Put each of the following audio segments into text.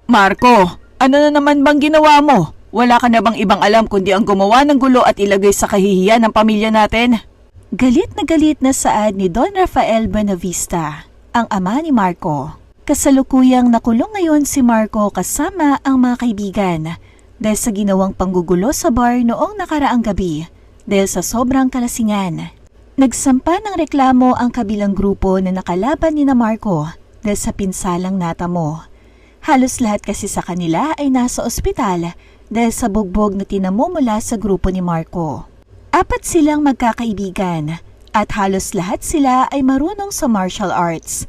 Marco, ano na naman bang ginawa mo? Wala ka na bang ibang alam kundi ang gumawa ng gulo at ilagay sa kahihiyan ng pamilya natin? Galit na saad ni Don Rafael Buenavista, ang ama ni Marco. Kasalukuyang nakulong ngayon si Marco kasama ang mga kaibigan dahil sa ginawang panggugulo sa bar noong nakaraang gabi dahil sa sobrang kalasingan. Nagsampa ng reklamo ang kabilang grupo na nakalaban ni Marco dahil sa pinsalang natamo. Halos lahat kasi sa kanila ay nasa ospital dahil sa bugbog na tinamo mula sa grupo ni Marco. 4 silang magkakaibigan at halos lahat sila ay marunong sa martial arts.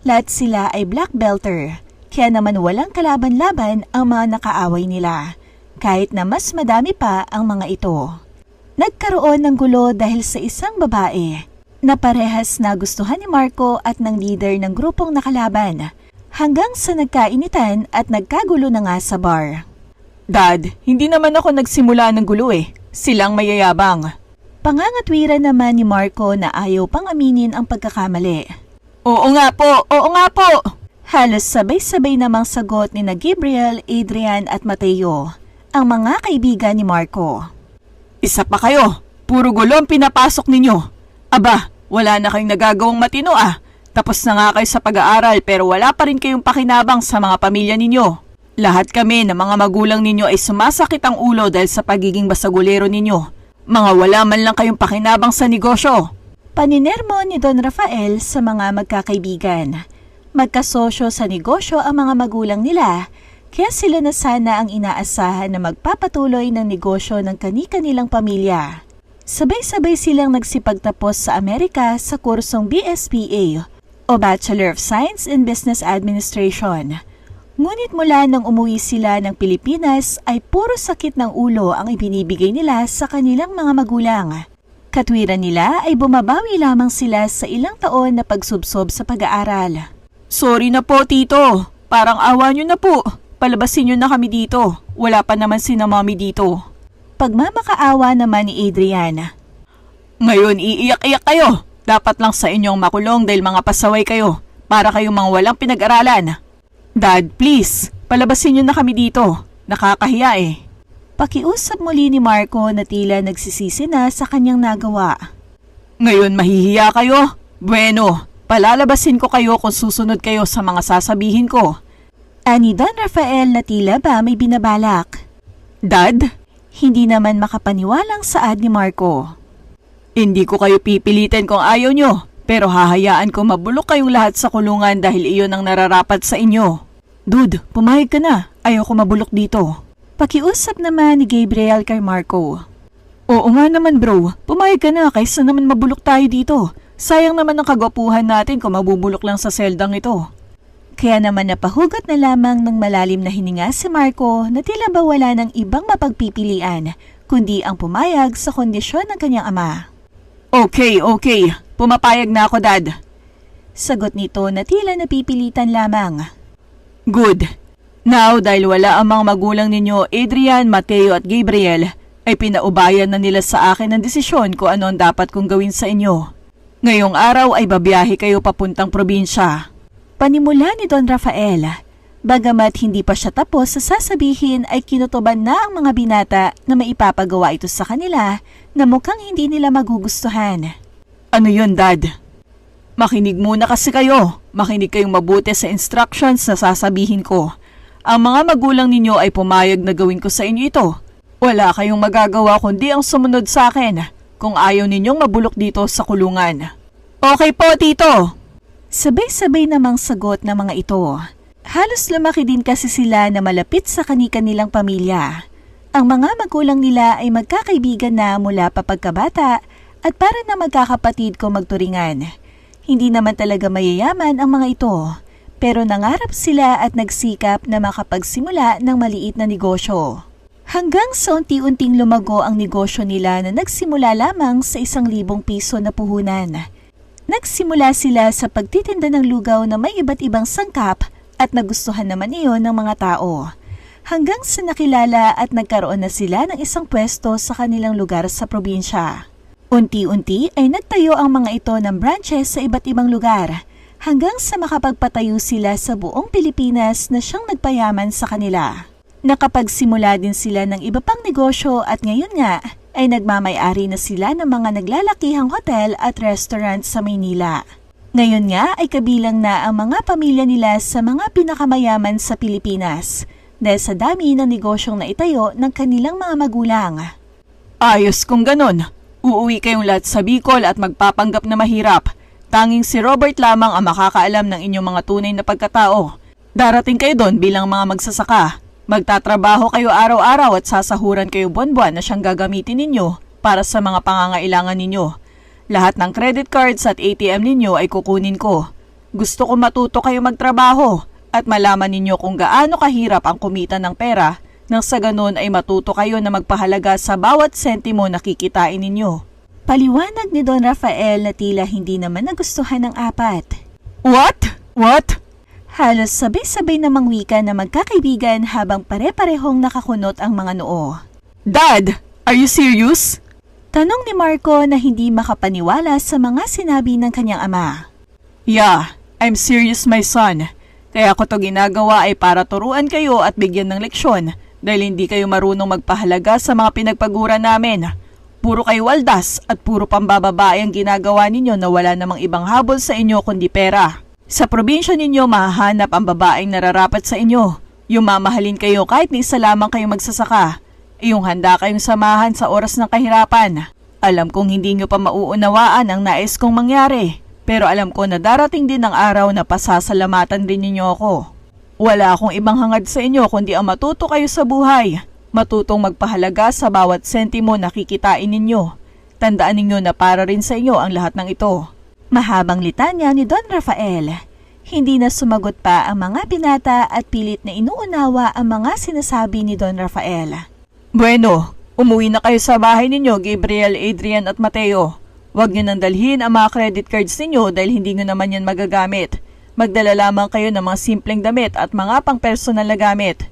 Lahat sila ay black belter, kaya naman walang kalaban-laban ang mga nakaaway nila, kahit na mas madami pa ang mga ito. Nagkaroon ng gulo dahil sa isang babae na parehas na gustuhan ni Marco at ng leader ng grupong nakalaban, hanggang sa nagkainitan at nagkagulo na nga sa bar. Dad, hindi naman ako nagsimula ng gulo eh. Silang mayayabang. Pangangatwiran naman ni Marco na ayaw pang aminin ang pagkakamali. Oo nga po! Halos sabay-sabay namang sagot ni Gabriel, Adrian at Mateo, ang mga kaibigan ni Marco. Isa pa kayo, puro gulo ang pinapasok ninyo. Aba, wala na kayong nagagawang matino ah. Tapos na nga kayo sa pag-aaral pero wala pa rin kayong pakinabang sa mga pamilya ninyo. Lahat kami na mga magulang ninyo ay sumasakit ang ulo dahil sa pagiging basagulero ninyo. Mga wala man lang kayong pakinabang sa negosyo. Paninermo ni Don Rafael sa mga magkakaibigan. Magkasosyo sa negosyo ang mga magulang nila, kaya sila na sana ang inaasahan na magpapatuloy ng negosyo ng kani-kanilang pamilya. Sabay-sabay silang nagsipagtapos sa Amerika sa kursong BSBA o Bachelor of Science in Business Administration. Ngunit mula nang umuwi sila ng Pilipinas ay puro sakit ng ulo ang ibinibigay nila sa kanilang mga magulang. Katwiran nila ay bumabawi lamang sila sa ilang taon na pagsubsob sa pag-aaral. Sorry na po, Tito. Parang awa nyo na po. Palabasin nyo na kami dito. Wala pa naman si na Mommy dito. Pagmamakaawa naman ni Adrian. Ngayon iiyak-iyak kayo. Dapat lang sa inyong makulong dahil mga pasaway kayo. Para kayong mga walang pinag-aralan. Dad, please. Palabasin nyo na kami dito. Nakakahiya eh. Pakiusap muli ni Marco na tila nagsisisi na sa kanyang nagawa. Ngayon mahihiya kayo? Bueno, palalabasin ko kayo kung susunod kayo sa mga sasabihin ko. Ani Don Rafael na tila ba may binabalak. Dad? Hindi naman makapaniwalang saad ni Marco. Hindi ko kayo pipilitin kung ayaw nyo, pero hahayaan ko mabulok kayong lahat sa kulungan dahil iyon ang nararapat sa inyo. Dude, pumayag ka na. Ayaw ko mabulok dito. Pakiusap naman ni Gabriel kay Marco. Oo nga naman bro, pumayag ka na kaysa naman mabulok tayo dito. Sayang naman ang kagwapuhan natin kung mabubulok lang sa seldang ito. Kaya naman napahugot na lamang ng malalim na hininga si Marco na tila ba wala ng ibang mapagpipilian kundi ang pumayag sa kondisyon ng kanyang ama. Okay. Pumapayag na ako, Dad. Sagot nito na tila napipilitan lamang. Good. Now, dahil wala ang mga magulang ninyo, Adrian, Mateo at Gabriel, ay pinaubayan na nila sa akin ang desisyon kung ano ang dapat kong gawin sa inyo. Ngayong araw ay babiyahe kayo papuntang probinsya. Panimula ni Don Rafael. Bagamat hindi pa siya tapos sa sasabihin ay kinutuban na ang mga binata na maipapagawa ito sa kanila na mukhang hindi nila magugustuhan. Ano yun, Dad? Makinig muna kasi kayo. Makinig kayong mabuti sa instructions na sasabihin ko. Ang mga magulang ninyo ay pumayag na gawin ko sa inyo ito. Wala kayong magagawa kundi ang sumunod sa akin kung ayaw ninyong mabulok dito sa kulungan. Okay po, Tito! Sabay-sabay namang sagot ng mga ito. Halos lumaki din kasi sila na malapit sa kani-kanilang pamilya. Ang mga magulang nila ay magkakaibigan na mula pa pagkabata at para na magkakapatid ko magturingan. Hindi naman talaga mayayaman ang mga ito, pero nangarap sila at nagsikap na makapagsimula ng maliit na negosyo. Hanggang sa unti-unting lumago ang negosyo nila na nagsimula lamang sa 1,000 piso na puhunan. Nagsimula sila sa pagtitinda ng lugaw na may iba't ibang sangkap at nagustuhan naman iyon ng mga tao. Hanggang sa nakilala at nagkaroon na sila ng isang pwesto sa kanilang lugar sa probinsya. Unti-unti ay nagtayo ang mga ito ng branches sa iba't ibang lugar hanggang sa makapagpatayo sila sa buong Pilipinas na siyang nagpayaman sa kanila. Nakapagsimula din sila ng iba pang negosyo at ngayon nga ay nagmamay-ari na sila ng mga naglalakihang hotel at restaurant sa Maynila. Ngayon nga ay kabilang na ang mga pamilya nila sa mga pinakamayaman sa Pilipinas dahil sa dami ng negosyong naitayo ng kanilang mga magulang. Ayos kung ganon. Uuwi kayong lahat sa Bicol at magpapanggap na mahirap. Tanging si Robert lamang ang makakaalam ng inyong mga tunay na pagkatao. Darating kayo doon bilang mga magsasaka. Magtatrabaho kayo araw-araw at sasahuran kayo buwan-buwan na siyang gagamitin ninyo para sa mga pangangailangan ninyo. Lahat ng credit cards at ATM ninyo ay kukunin ko. Gusto ko matuto kayo magtrabaho at malaman ninyo kung gaano kahirap ang kumita ng pera nang sa ganun ay matuto kayo na magpahalaga sa bawat sentimo na kikitain ninyo. Paliwanag ni Don Rafael na tila hindi naman nagustuhan ng apat. What? What? Halos sabay-sabay namang wika na magkakaibigan habang pare-parehong nakakunot ang mga noo. Dad, are you serious? Tanong ni Marco na hindi makapaniwala sa mga sinabi ng kanyang ama. Yeah, I'm serious my son. Kaya ko to ginagawa ay para turuan kayo at bigyan ng leksyon dahil hindi kayo marunong magpahalaga sa mga pinagpaguran namin. Puro kayo waldas at puro pambababae ang ginagawa ninyo na wala namang ibang habol sa inyo kundi pera. Sa probinsya ninyo mahahanap ang babaeng nararapat sa inyo. Yung mamahalin kayo kahit ni isa lamang kayo magsasaka. Yung handa kayong samahan sa oras ng kahirapan. Alam kong hindi nyo pa mauunawaan ang nais kong mangyari. Pero alam ko na darating din ang araw na pasasalamatan din ninyo ako. Wala akong ibang hangad sa inyo kundi ang matuto kayo sa buhay. Matutong magpahalaga sa bawat sentimo na kikitain ninyo. Tandaan ninyo na para rin sa inyo ang lahat ng ito. Mahabang litanya ni Don Rafael. Hindi na sumagot pa ang mga binata at pilit na inuunawa ang mga sinasabi ni Don Rafael. Bueno, umuwi na kayo sa bahay ninyo, Gabriel, Adrian at Mateo. Huwag nyo nang dalhin ang mga credit cards ninyo dahil hindi nyo naman yan magagamit. Magdala lamang kayo ng mga simpleng damit at mga pang-personal na gamit.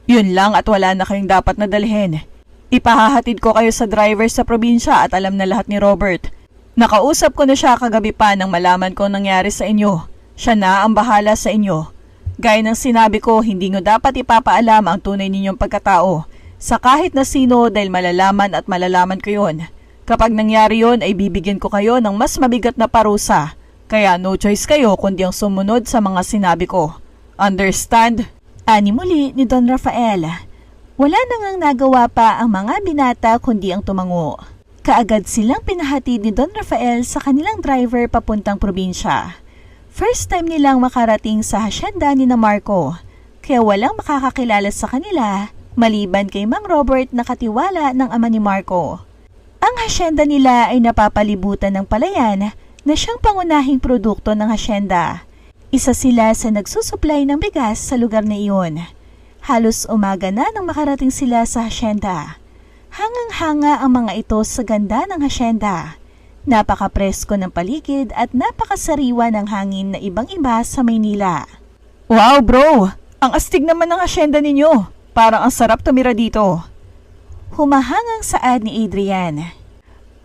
Yun lang at wala na kayong dapat na dalhin. Ipahahatid ko kayo sa driver sa probinsya at alam na lahat ni Robert. Nakausap ko na siya kagabi pa nang malaman ko nangyari sa inyo. Siya na ang bahala sa inyo. Gaya ng sinabi ko, hindi nyo dapat ipapaalam ang tunay ninyong pagkatao sa kahit na sino dahil malalaman at malalaman ko yun. Kapag nangyari yon ay bibigyan ko kayo ng mas mabigat na parusa. Kaya no choice kayo kundi ang sumunod sa mga sinabi ko. Understand? Ani muli ni Don Rafael. Wala na ngang nagawa pa ang mga binata kundi ang tumango. Kaagad silang pinahatid ni Don Rafael sa kanilang driver papuntang probinsya. First time nilang makarating sa hasyenda ni na Marco, kaya walang makakakilala sa kanila maliban kay Mang Robert na katiwala ng ama ni Marco. Ang hasyenda nila ay napapalibutan ng palayan na siyang pangunahing produkto ng hasyenda. Isa sila sa nagsusupply ng bigas sa lugar na iyon. Halos umaga na nang makarating sila sa hasyenda. Hangang-hanga ang mga ito sa ganda ng hasyenda. Napaka-presko ng paligid at napakasariwa ng hangin na ibang-iba sa Maynila. Wow bro! Ang astig naman ng hasyenda ninyo. Parang ang sarap tumira dito. Humahangang saad ni Adrian.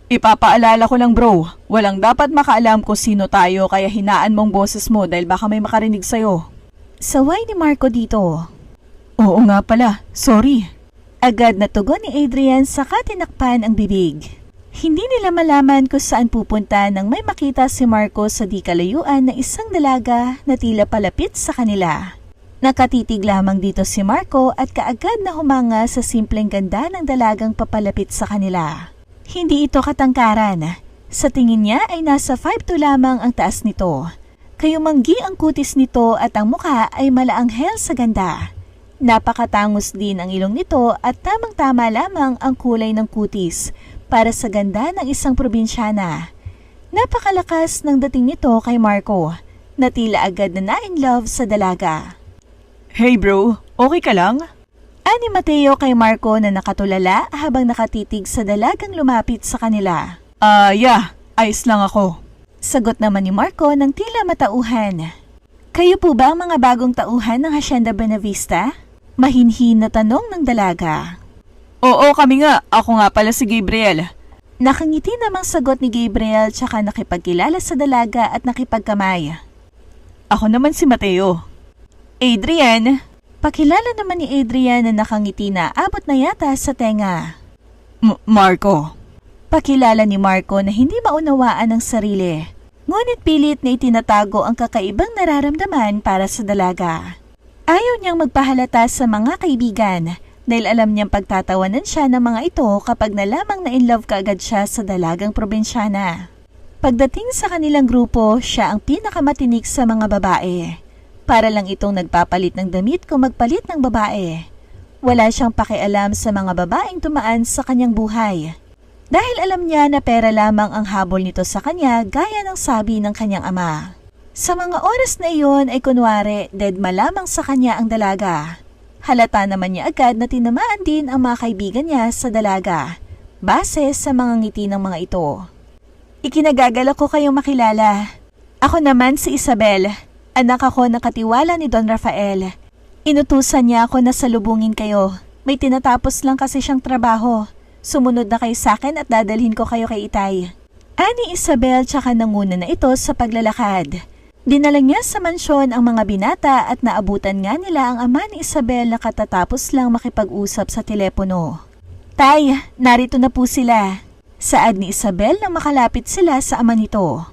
Ipapaalala ko lang bro, walang dapat makaalam kung sino tayo kaya hinaan mong boses mo dahil baka may makarinig sa'yo. Saway ni Marco dito. Oo nga pala, sorry. Agad na tugon ni Adrian saka tinakpan ang bibig. Hindi nila malaman kung saan pupunta nang may makita si Marco sa di kalayuan na isang dalaga na tila palapit sa kanila. Nakatitig lamang dito si Marco at kaagad na humanga sa simpleng ganda ng dalagang papalapit sa kanila. Hindi ito katangkaran. Sa tingin niya ay nasa 5'2" lamang ang taas nito. Kayumanggi ang kutis nito at ang mukha ay malaanghel sa ganda. Napakatangos din ang ilong nito at tamang-tama lamang ang kulay ng kutis para sa ganda ng isang probinsyana. Napakalakas ng dating nito kay Marco na tila agad na na-in-love sa dalaga. Hey bro, okay ka lang? Ani Mateo kay Marco na nakatulala habang nakatitig sa dalagang lumapit sa kanila. Yeah, ayos lang ako. Sagot naman ni Marco ng tila matauhan. Kayo po ba ang mga bagong tauhan ng Hacienda Buenavista? Mahinhin na tanong ng dalaga. Oo, kami nga. Ako nga pala si Gabriel. Nakangiti namang sagot ni Gabriel tsaka nakipagkilala sa dalaga at nakipagkamay. Ako naman si Mateo. Adrian! Pakilala naman ni Adrian na nakangiti na abot na yata sa tenga. Marco. Pakilala ni Marco na hindi maunawaan ang sarili. Ngunit pilit na itinatago ang kakaibang nararamdaman para sa dalaga. Ayaw niyang magpahalata sa mga kaibigan dahil alam niyang pagtatawanan siya ng mga ito kapag nalamang na in love kaagad siya sa dalagang probinsyana. Pagdating sa kanilang grupo, siya ang pinakamatinik sa mga babae. Para lang itong nagpapalit ng damit kung magpalit ng babae. Wala siyang pakialam sa mga babaeng tumaan sa kanyang buhay. Dahil alam niya na pera lamang ang habol nito sa kanya gaya ng sabi ng kanyang ama. Sa mga oras na iyon ay kunwari deadma lamang sa kanya ang dalaga. Halata naman niya agad na tinamaan din ang mga kaibigan niya sa dalaga, base sa mga ngiti ng mga ito. Ikinagagalak ko kayong makilala. Ako naman si Isabel, anak ako ng katiwala ni Don Rafael. Inutusan niya ako na salubungin kayo. May tinatapos lang kasi siyang trabaho. Sumunod na kayo sa akin at dadalhin ko kayo kay Itay. Ani Isabel tsaka nanguna na ito sa paglalakad. Dinala niya sa mansyon ang mga binata at naabutan nga nila ang ama ni Isabel na katatapos lang makipag-usap sa telepono. Tay, narito na po sila. Saad ni Isabel nang makalapit sila sa ama nito.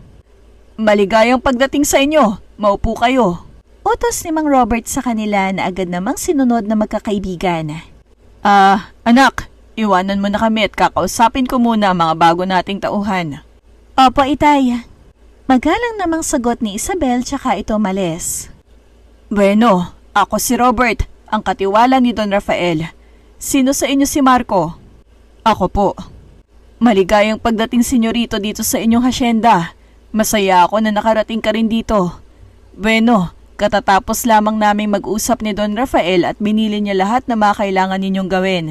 Maligayang pagdating sa inyo. Maupo kayo. Utos ni Mang Robert sa kanila na agad namang sinunod na magkakaibigan. Anak, iwanan mo na kami at kakausapin ko muna ang mga bago nating tauhan. Opo, Itay. Magalang namang sagot ni Isabel tsaka ito malis. Bueno, ako si Robert, ang katiwala ni Don Rafael. Sino sa inyo si Marco? Ako po. Maligayang pagdating senyorito dito sa inyong hasyenda. Masaya ako na nakarating ka rin dito. Bueno, katatapos lamang naming mag-usap ni Don Rafael at binili niya lahat na mga kailangan ninyong gawin.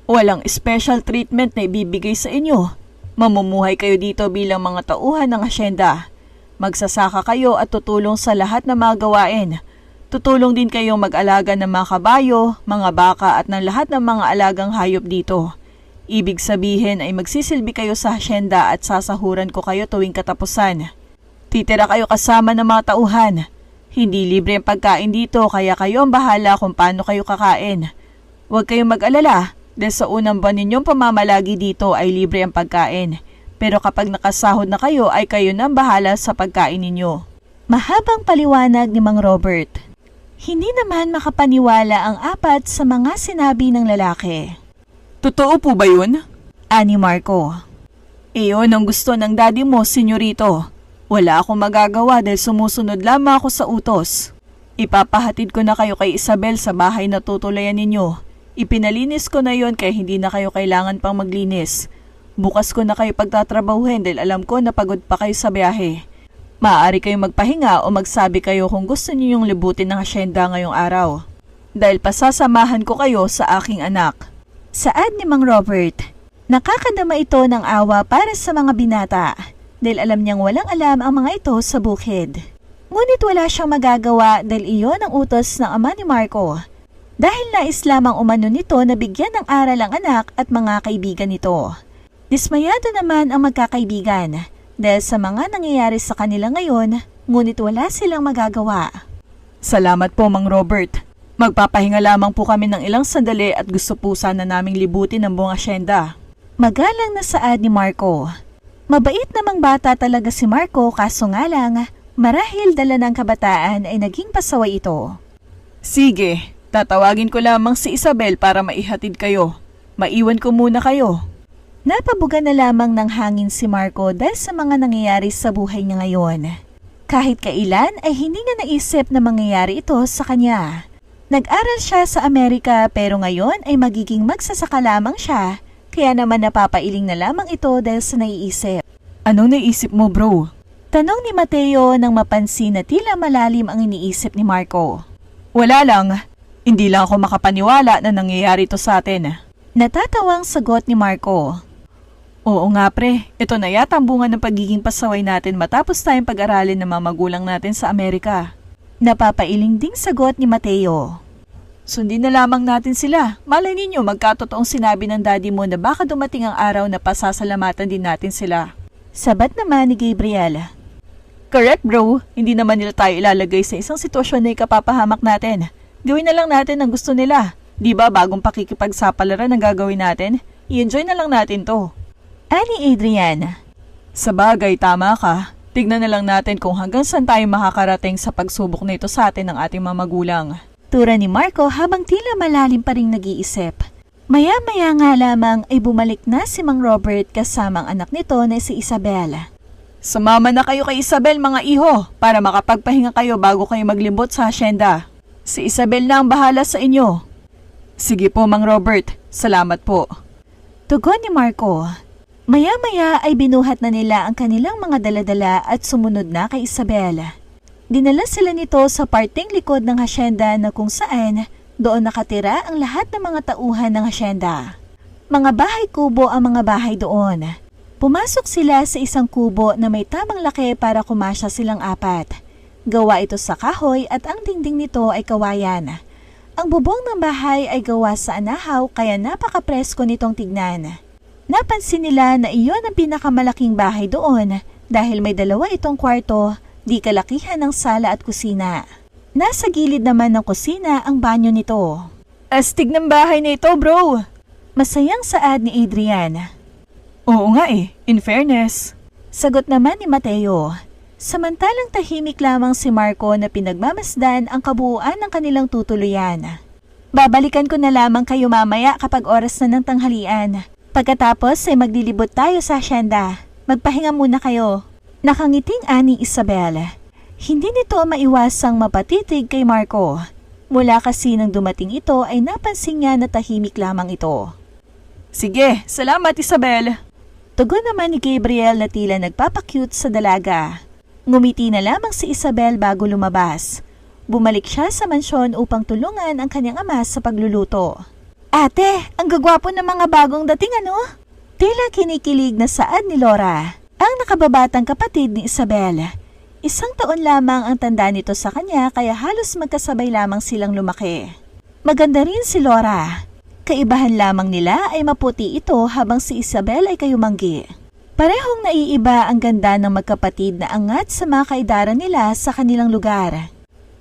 Walang special treatment na ibibigay sa inyo. Mamumuhay kayo dito bilang mga tauhan ng hasyenda. Magsasaka kayo at tutulong sa lahat ng mga gawain. Tutulong din kayong mag-alaga ng mga kabayo, mga baka at ng lahat ng mga alagang hayop dito. Ibig sabihin ay magsisilbi kayo sa hasyenda at sasahuran ko kayo tuwing katapusan. Titira kayo kasama ng mga tauhan. Hindi libre ang pagkain dito kaya kayo ang bahala kung paano kayo kakain. Huwag kayong mag-alala dahil sa unang buwan ninyong pamamalagi dito ay libre ang pagkain. Pero kapag nakasahod na kayo ay kayo na ang bahala sa pagkain ninyo. Mahabang paliwanag ni Mang Robert. Hindi naman makapaniwala ang apat sa mga sinabi ng lalaki. Totoo po ba yun? Ani Marco. Iyon ang gusto ng daddy mo, senyorito. Wala akong magagawa dahil sumusunod lamang ako sa utos. Ipapahatid ko na kayo kay Isabel sa bahay na tutulayan ninyo. Ipinalinis ko na yon kaya hindi na kayo kailangan pang maglinis. Bukas ko na kayo pagtatrabahuhin dahil alam ko na pagod pa kayo sa biyahe. Maaari kayong magpahinga o magsabi kayo kung gusto niyo yung libutin ng hasyenda ngayong araw. Dahil pasasamahan ko kayo sa aking anak. Saad ni Mang Robert. Nakakadama ito ng awa para sa mga binata dahil alam niyang walang alam ang mga ito sa bukid. Ngunit wala siyang magagawa dahil iyon ang utos ng ama ni Marco. Dahil nais lamang umano nito na bigyan ng aral ang anak at mga kaibigan nito. Dismayado naman ang magkakaibigan dahil sa mga nangyayari sa kanila ngayon, ngunit wala silang magagawa. Salamat po, Mang Robert. Magpapahinga lamang po kami ng ilang sandali at gusto po sana naming libutin ang buong asyenda. Magalang na saad ni Marco. Mabait namang bata talaga si Marco kaso nga lang, marahil dala ng kabataan ay naging pasaway ito. Sige, tatawagin ko lamang si Isabel para maihatid kayo. Maiwan ko muna kayo. Napabuga na lamang ng hangin si Marco dahil sa mga nangyayari sa buhay niya ngayon. Kahit kailan ay hindi niya naisip na mangyayari ito sa kanya. Nag-aral siya sa Amerika pero ngayon ay magiging magsasaka lamang siya, kaya naman napapailing na lamang ito dahil sa naiisip. Anong naisip mo, bro? Tanong ni Mateo nang mapansin na tila malalim ang iniisip ni Marco. Wala lang. Hindi lang ako makapaniwala na nangyayari ito sa atin. Natatawang sagot ni Marco. Oo nga pre, ito na yata ang bunga ng pagiging pasaway natin matapos tayong pag-aralin ng mga magulang natin sa Amerika. Napapailing ding sagot ni Mateo. Sundin na lamang natin sila. Malay ninyo magkatotoong sinabi ng daddy mo na baka dumating ang araw na pasasalamatan din natin sila. Sabat naman ni Gabriel. Correct bro, hindi naman nila tayo ilalagay sa isang sitwasyon na ikapapahamak natin. Gawin na lang natin ang gusto nila. Di ba bagong pakikipagsapalaran ang gagawin natin? I-enjoy na lang natin to. Ani Adrian. Sa bagay, tama ka. Tignan na lang natin kung hanggang saan tayo makakarating sa pagsubok na ito sa atin ng ating mga magulang. Tura ni Marco habang tila malalim pa ring nag-iisip. Maya-maya nga lamang ay bumalik na si Mang Robert kasamang anak nito na si Isabel. Sumama na kayo kay Isabel mga iho para makapagpahinga kayo bago kayo maglimbot sa asyenda. Si Isabel na ang bahala sa inyo. Sige po Mang Robert, salamat po. Tugon ni Marco. Maya-maya ay binuhat na nila ang kanilang mga daladala at sumunod na kay Isabel. Dinala sila nito sa parting likod ng hasyenda na kung saan doon nakatira ang lahat ng mga tauhan ng hasyenda. Mga bahay kubo ang mga bahay doon. Pumasok sila sa isang kubo na may tamang laki para kumasya silang apat. Gawa ito sa kahoy at ang dingding nito ay kawayan. Ang bubong ng bahay ay gawa sa anahaw kaya napaka-presko nitong tignan. Napansin nila na iyon ang pinakamalaking bahay doon dahil may dalawa itong kwarto, di kalakihan ng sala at kusina. Nasa gilid naman ng kusina ang banyo nito. Astig ng bahay na ito bro. Masayang saad ni Adrian. Oo nga in fairness. Sagot naman ni Mateo. Samantalang tahimik lamang si Marco na pinagmamasdan ang kabuuan ng kanilang tutuluyan. Babalikan ko na lamang kayo mamaya kapag oras na ng tanghalian. Pagkatapos ay maglilibot tayo sa asyenda. Magpahinga muna kayo. Nakangiting ani Isabel. Hindi nito maiwasang mapatitig kay Marco. Mula kasi nang dumating ito ay napansin niya na tahimik lamang ito. Sige, salamat Isabel. Tugon naman ni Gabriel na tila nagpapakyut sa dalaga. Ngumiti na lamang si Isabel bago lumabas. Bumalik siya sa mansyon upang tulungan ang kanyang ama sa pagluluto. Ate, ang gagwapo ng mga bagong dating ano? Tila kinikilig na saad ni Laura, ang nakababatang kapatid ni Isabel. 1 taon lamang ang tanda nito sa kanya kaya halos magkasabay lamang silang lumaki. Maganda rin si Laura. Kaibahan lamang nila ay maputi ito habang si Isabel ay kayumanggi. Parehong naiiba ang ganda ng magkapatid na angat sa mga kaedaran nila sa kanilang lugar.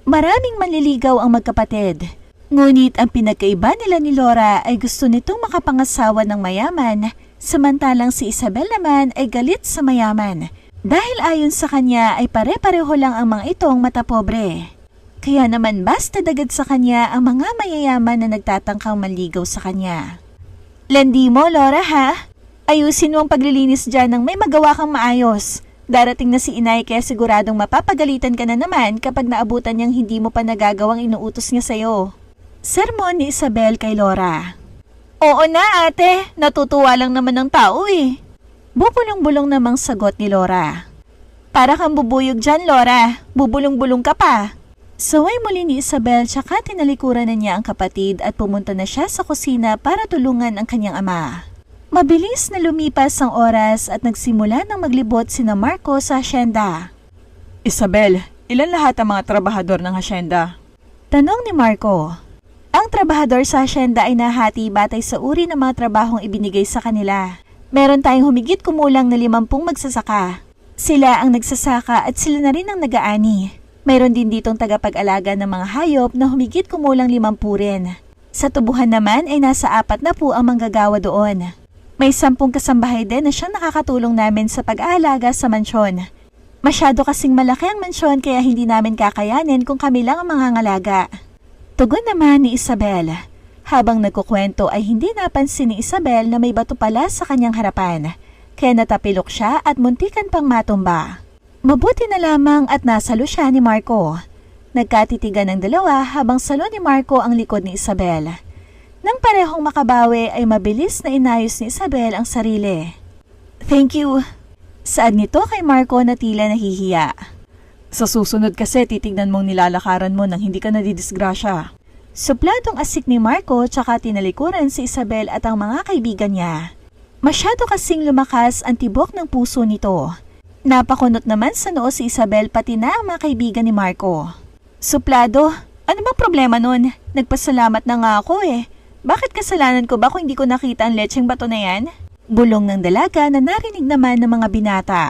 Maraming manliligaw ang magkapatid. Ngunit ang pinagkaiba nila ni Laura ay gusto nitong makapangasawa ng mayaman, samantalang si Isabel naman ay galit sa mayaman. Dahil ayon sa kanya ay pare-pareho lang ang mga itong matapobre. Kaya naman basta dagad sa kanya ang mga mayayaman na nagtatangkang manligaw sa kanya. Landi mo, Laura ha? Ayusin mo ang paglilinis dyan nang may magawa kang maayos. Darating na si inay kaya siguradong mapapagalitan ka na naman kapag naabutan niyang hindi mo pa nagagawang inuutos niya sa'yo. Sermon ni Isabel kay Laura. Oo na ate, natutuwa lang naman ng tao eh. Bubulong-bulong namang sagot ni Laura. Para kang bubuyog dyan, Laura. Bubulong-bulong ka pa. Saway muli ni Isabel tsaka tinalikuran na niya ang kapatid at pumunta na siya sa kusina para tulungan ang kanyang ama. Mabilis na lumipas ang oras at nagsimula ng maglibot sina Marco sa asyenda. Isabel, ilan lahat ang mga trabahador ng asyenda? Tanong ni Marco. Ang trabahador sa asyenda ay nahati batay sa uri ng mga trabahong ibinigay sa kanila. Meron tayong humigit kumulang na 50 magsasaka. Sila ang nagsasaka at sila na rin ang nag-aani. Mayroon din ditong tagapag-alaga ng mga hayop na humigit kumulang 50 rin. Sa tubuhan naman ay nasa 4 na po ang manggagawa doon. May 10 kasambahay din na siyang nakakatulong namin sa pag-aalaga sa mansyon. Masyado kasing malaki ang mansyon kaya hindi namin kakayanin kung kami lang ang mangangalaga. Tugon naman ni Isabel. Habang nagkukwento ay hindi napansin ni Isabel na may bato pala sa kanyang harapan. Kaya natapilok siya at muntikan pang matumba. Mabuti na lamang at nasalo siya ni Marco. Nagkatitigan ng dalawa habang salo ni Marco ang likod ni Isabel. Nang parehong makabawi ay mabilis na inayos ni Isabel ang sarili. Thank you. Saad nito kay Marco na tila nahihiya. Sa susunod kasi titignan mong nilalakaran mo nang hindi ka nadidisgrasya. Supladong asik ni Marco tsaka tinalikuran si Isabel at ang mga kaibigan niya. Masyado kasing lumakas ang tibok ng puso nito. Napakunot naman sa noo si Isabel pati na ang mga kaibigan ni Marco. Suplado, ano bang problema nun? Nagpasalamat na nga ako eh. Bakit kasalanan ko ba kung hindi ko nakita ang lecheng bato na yan? Bulong ng dalaga na narinig naman ng mga binata.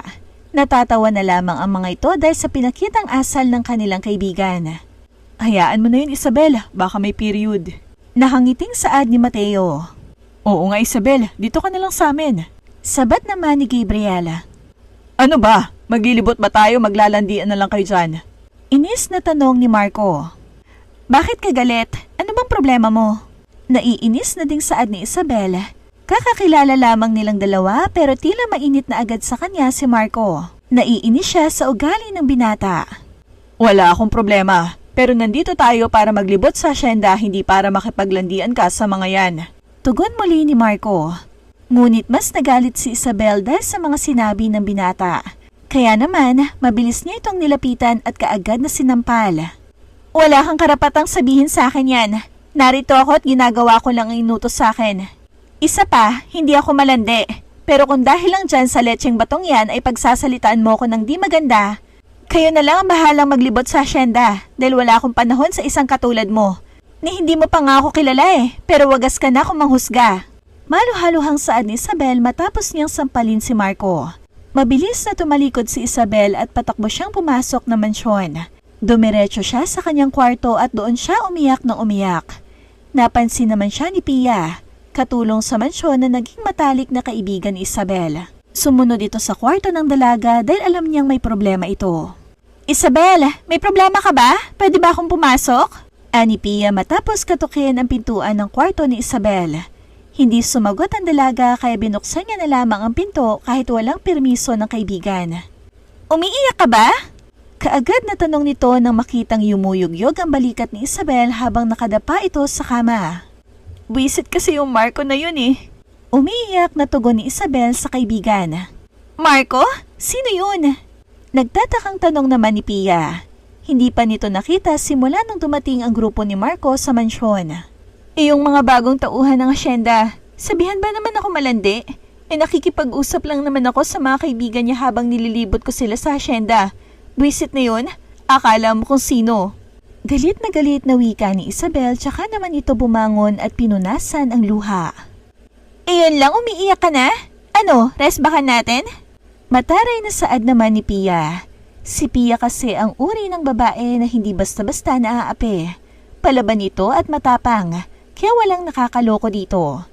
Natatawa na lamang ang mga ito dahil sa pinakitang asal ng kanilang kaibigan. Hayaan mo na yun, Isabel. Baka may period. Nakangiting saad ni Mateo. Oo nga, Isabel. Dito ka na lang sa amin. Sabat naman ni Gabriel. Ano ba? Maglilibot ba tayo? Maglalandian na lang kayo dyan. Inis na tanong ni Marco. Bakit ka galit? Ano bang problema mo? Naiinis na ding saad ni Isabel. Kakakilala lamang nilang dalawa pero tila mainit na agad sa kanya si Marco. Naiinis siya sa ugali ng binata. Wala akong problema. Pero nandito tayo para maglibot sa asyenda, hindi para makipaglandian ka sa mga yan. Tugon muli ni Marco. Ngunit mas nagalit si Isabel dahil sa mga sinabi ng binata. Kaya naman, mabilis niya itong nilapitan at kaagad na sinampal. Wala kang karapatang sabihin sa akin yan. Narito ako at ginagawa ko lang ang inutos sa akin. Isa pa, hindi ako malandi. Pero kung dahil lang dyan sa lecheng batong yan ay pagsasalitaan mo ko ng di maganda, kayo na lang ang bahalang maglibot sa asyenda dahil wala akong panahon sa isang katulad mo. Ni hindi mo pa nga ako kilala pero wagas ka na kung manghusga. Maluhaluhang saad ni Isabel matapos niyang sampalin si Marco. Mabilis na tumalikod si Isabel at patakbo siyang pumasok na mansyon. Dumiretso siya sa kanyang kwarto at doon siya umiyak ng umiyak. Napansin naman siya ni Pia, katulong sa mansyon na naging matalik na kaibigan ni Isabel. Sumunod ito sa kwarto ng dalaga dahil alam niyang may problema ito. Isabel, may problema ka ba? Pwede ba akong pumasok? Ani Pia matapos katukin ang pintuan ng kwarto ni Isabel. Hindi sumagot ang dalaga kaya binuksan niya na lamang ang pinto kahit walang permiso ng kaibigan. Umiiyak ka ba? Kaagad na tanong nito nang makitang yumuyugyog ang balikat ni Isabel habang nakadapa ito sa kama. Buisit kasi yung Marco na yun Umiiyak na tugon ni Isabel sa kaibigan. Marco? Sino yun? Nagtatakang tanong naman ni Pia. Hindi pa nito nakita simula nung dumating ang grupo ni Marco sa mansyon. Yung mga bagong tauhan ng asyenda, sabihan ba naman ako malandi? Nakikipag-usap lang naman ako sa mga kaibigan niya habang nililibot ko sila sa asyenda. Buisit na yun? Akala mo kung sino? Galit na wika ni Isabel tsaka naman ito bumangon at pinunasan ang luha. Iyon lang, umiiyak ka na? Ano, rest ba ka natin? Mataray na saad naman ni Pia. Si Pia kasi ang uri ng babae na hindi basta-basta naaapi. Palaban ito at matapang, kaya walang nakakaloko dito.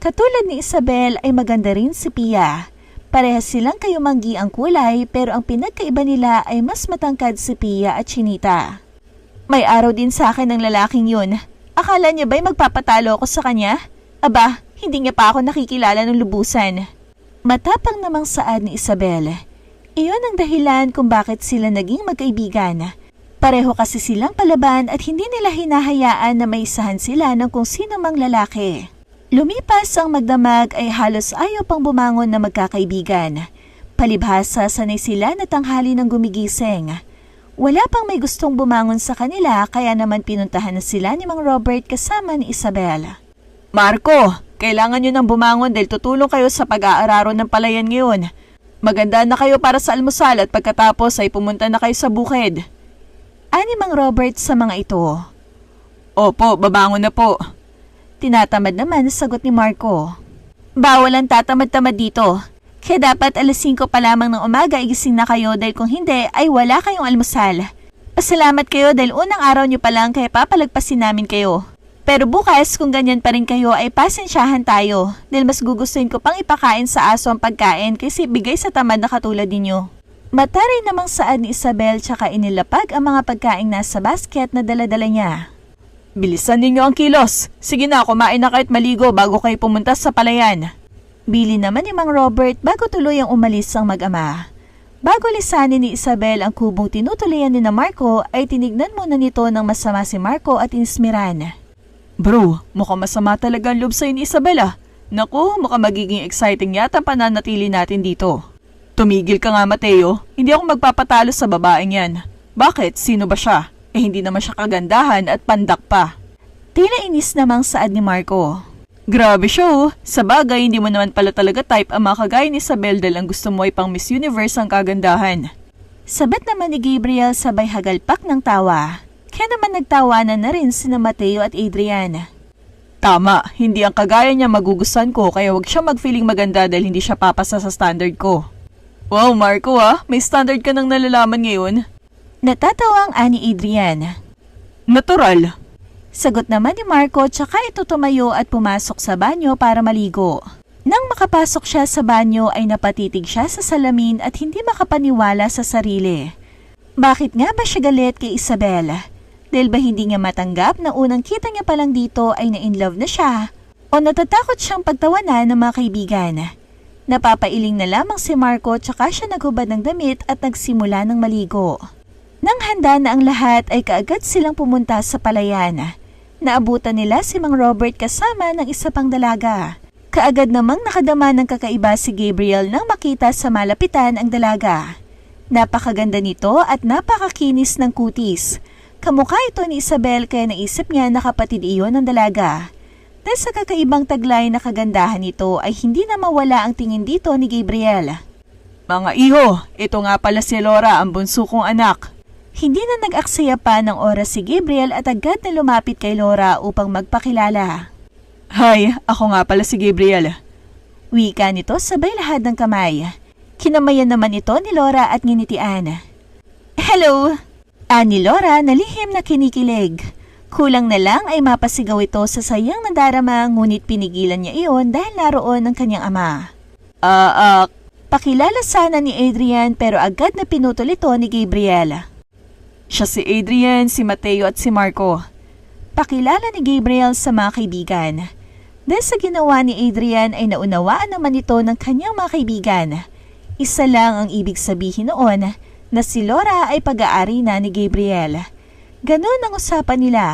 Katulad ni Isabel ay maganda rin si Pia. Parehas silang kayumanggi ang kulay pero ang pinagkaiba nila ay mas matangkad si Pia at Chinita. May araw din sa akin ng lalaking yun. Akala niya ba'y magpapatalo ako sa kanya? Aba, hindi niya pa ako nakikilala ng lubusan. Matapang namang saad ni Isabel. Iyon ang dahilan kung bakit sila naging magkaibigan. Pareho kasi silang palaban at hindi nila hinahayaan na maisahan sila ng kung sino mang lalaki. Lumipas ang magdamag ay halos ayaw pang bumangon na magkakaibigan. Palibhasa sanay sila na tanghali ng gumigising. Wala pang may gustong bumangon sa kanila kaya naman pinuntahan na sila ni Mang Robert kasama ni Isabel. Marco, kailangan nyo nang bumangon dahil tutulong kayo sa pag-aararo ng palayan ngayon. Maganda na kayo para sa almusal at pagkatapos ay pumunta na kayo sa bukid. Ani Mang Robert sa mga ito. Opo, babangon na po. Tinatamad naman sagot ni Marco. Bawal ang tatamad-tamad dito. Kaya dapat 5:00 pa lamang ng umaga igising na kayo dahil kung hindi ay wala kayong almusal. Pasalamat kayo dahil unang araw niyo pa lang kaya papalagpasin namin kayo. Pero bukas kung ganyan pa rin kayo ay pasensyahan tayo dahil mas gugustuhin ko pang ipakain sa aso ang pagkain kaysa ibigay sa tamad na katulad ninyo. Mataray namang saad ni Isabel tsaka inilapag ang mga pagkaing nasa basket na daladala niya. Bilisan ninyo ang kilos. Sige na, kumain na kayo't maligo bago kayo pumunta sa palayan. Bili naman ni Mang Robert bago tuluyang umalis ang mag-ama. Bago lisanin ni Isabel ang kubong tinutuloyan ni na Marco ay tinignan muna nito ng masama si Marco at inismiran. Bro, mukhang masama talaga ang loob sa'yo ni Isabel Naku, mukhang magiging exciting yata pananatili natin dito. Tumigil ka nga Mateo, hindi ako magpapatalo sa babaeng yan. Bakit? Sino ba siya? Hindi naman siya kagandahan at pandak pa. Tila inis namang saad ni Marco. Grabe siya Sa bagay, hindi mo naman pala talaga type ang mga kagaya ni Isabel dahil ang gusto mo ay pang Miss Universe ang kagandahan. Sabat naman ni Gabriel sabay hagalpak ng tawa. Kaya naman nagtawanan na rin sina Mateo at Adrian. Tama, hindi ang kagaya niya magugustuhan ko kaya wag siya mag-feeling maganda dahil hindi siya papasa sa standard ko. Wow, Marco may standard ka nang nalalaman ngayon. Natatawa ang ani Adrian. Natural. Sagot naman ni Marco tsaka ito tumayo at pumasok sa banyo para maligo. Nang makapasok siya sa banyo ay napatitig siya sa salamin at hindi makapaniwala sa sarili. Bakit nga ba siya galit kay Isabel? Dahil ba hindi niya matanggap na unang kita niya palang dito ay na-inlove na siya? O natatakot siyang pagtawanan ng mga kaibigan? Napapailing na lamang si Marco tsaka siya naghubad ng damit at nagsimula ng maligo. Nang handa na ang lahat ay kaagad silang pumunta sa palayan. Naabutan nila si Mang Robert kasama ng isa pang dalaga. Kaagad namang nakadama ng kakaiba si Gabriel nang makita sa malapitan ang dalaga. Napakaganda nito at napakakinis ng kutis. Kamukha ito ni Isabel kaya naisip niya na kapatid iyon ng dalaga. Dahil sa kakaibang taglay na kagandahan nito ay hindi na mawala ang tingin dito ni Gabriel. Mga iho, ito nga pala si Laura, ang bunso kong anak. Hindi na nag-aksaya pa ng oras si Gabriel at agad na lumapit kay Laura upang magpakilala. Hi, ako nga pala si Gabriel. Wika nito sabay lahad ng kamay. Kinamayan naman ito ni Laura at nginitian. Hello! Ani Laura na lihim na kinikilig. Kulang na lang ay mapasigaw ito sa sayang nadarama ngunit pinigilan niya iyon dahil naroon ang kanyang ama. Pakilala sana ni Adrian pero agad na pinutol ito ni Gabriel. Siya si Adrian, si Mateo at si Marco. Pakilala ni Gabriel sa mga kaibigan. Dahil sa ginawa ni Adrian ay naunawaan naman ito ng kanyang mga kaibigan. Isa lang ang ibig sabihin noon na si Laura ay pag-aari na ni Gabriel. Ganon ang usapan nila.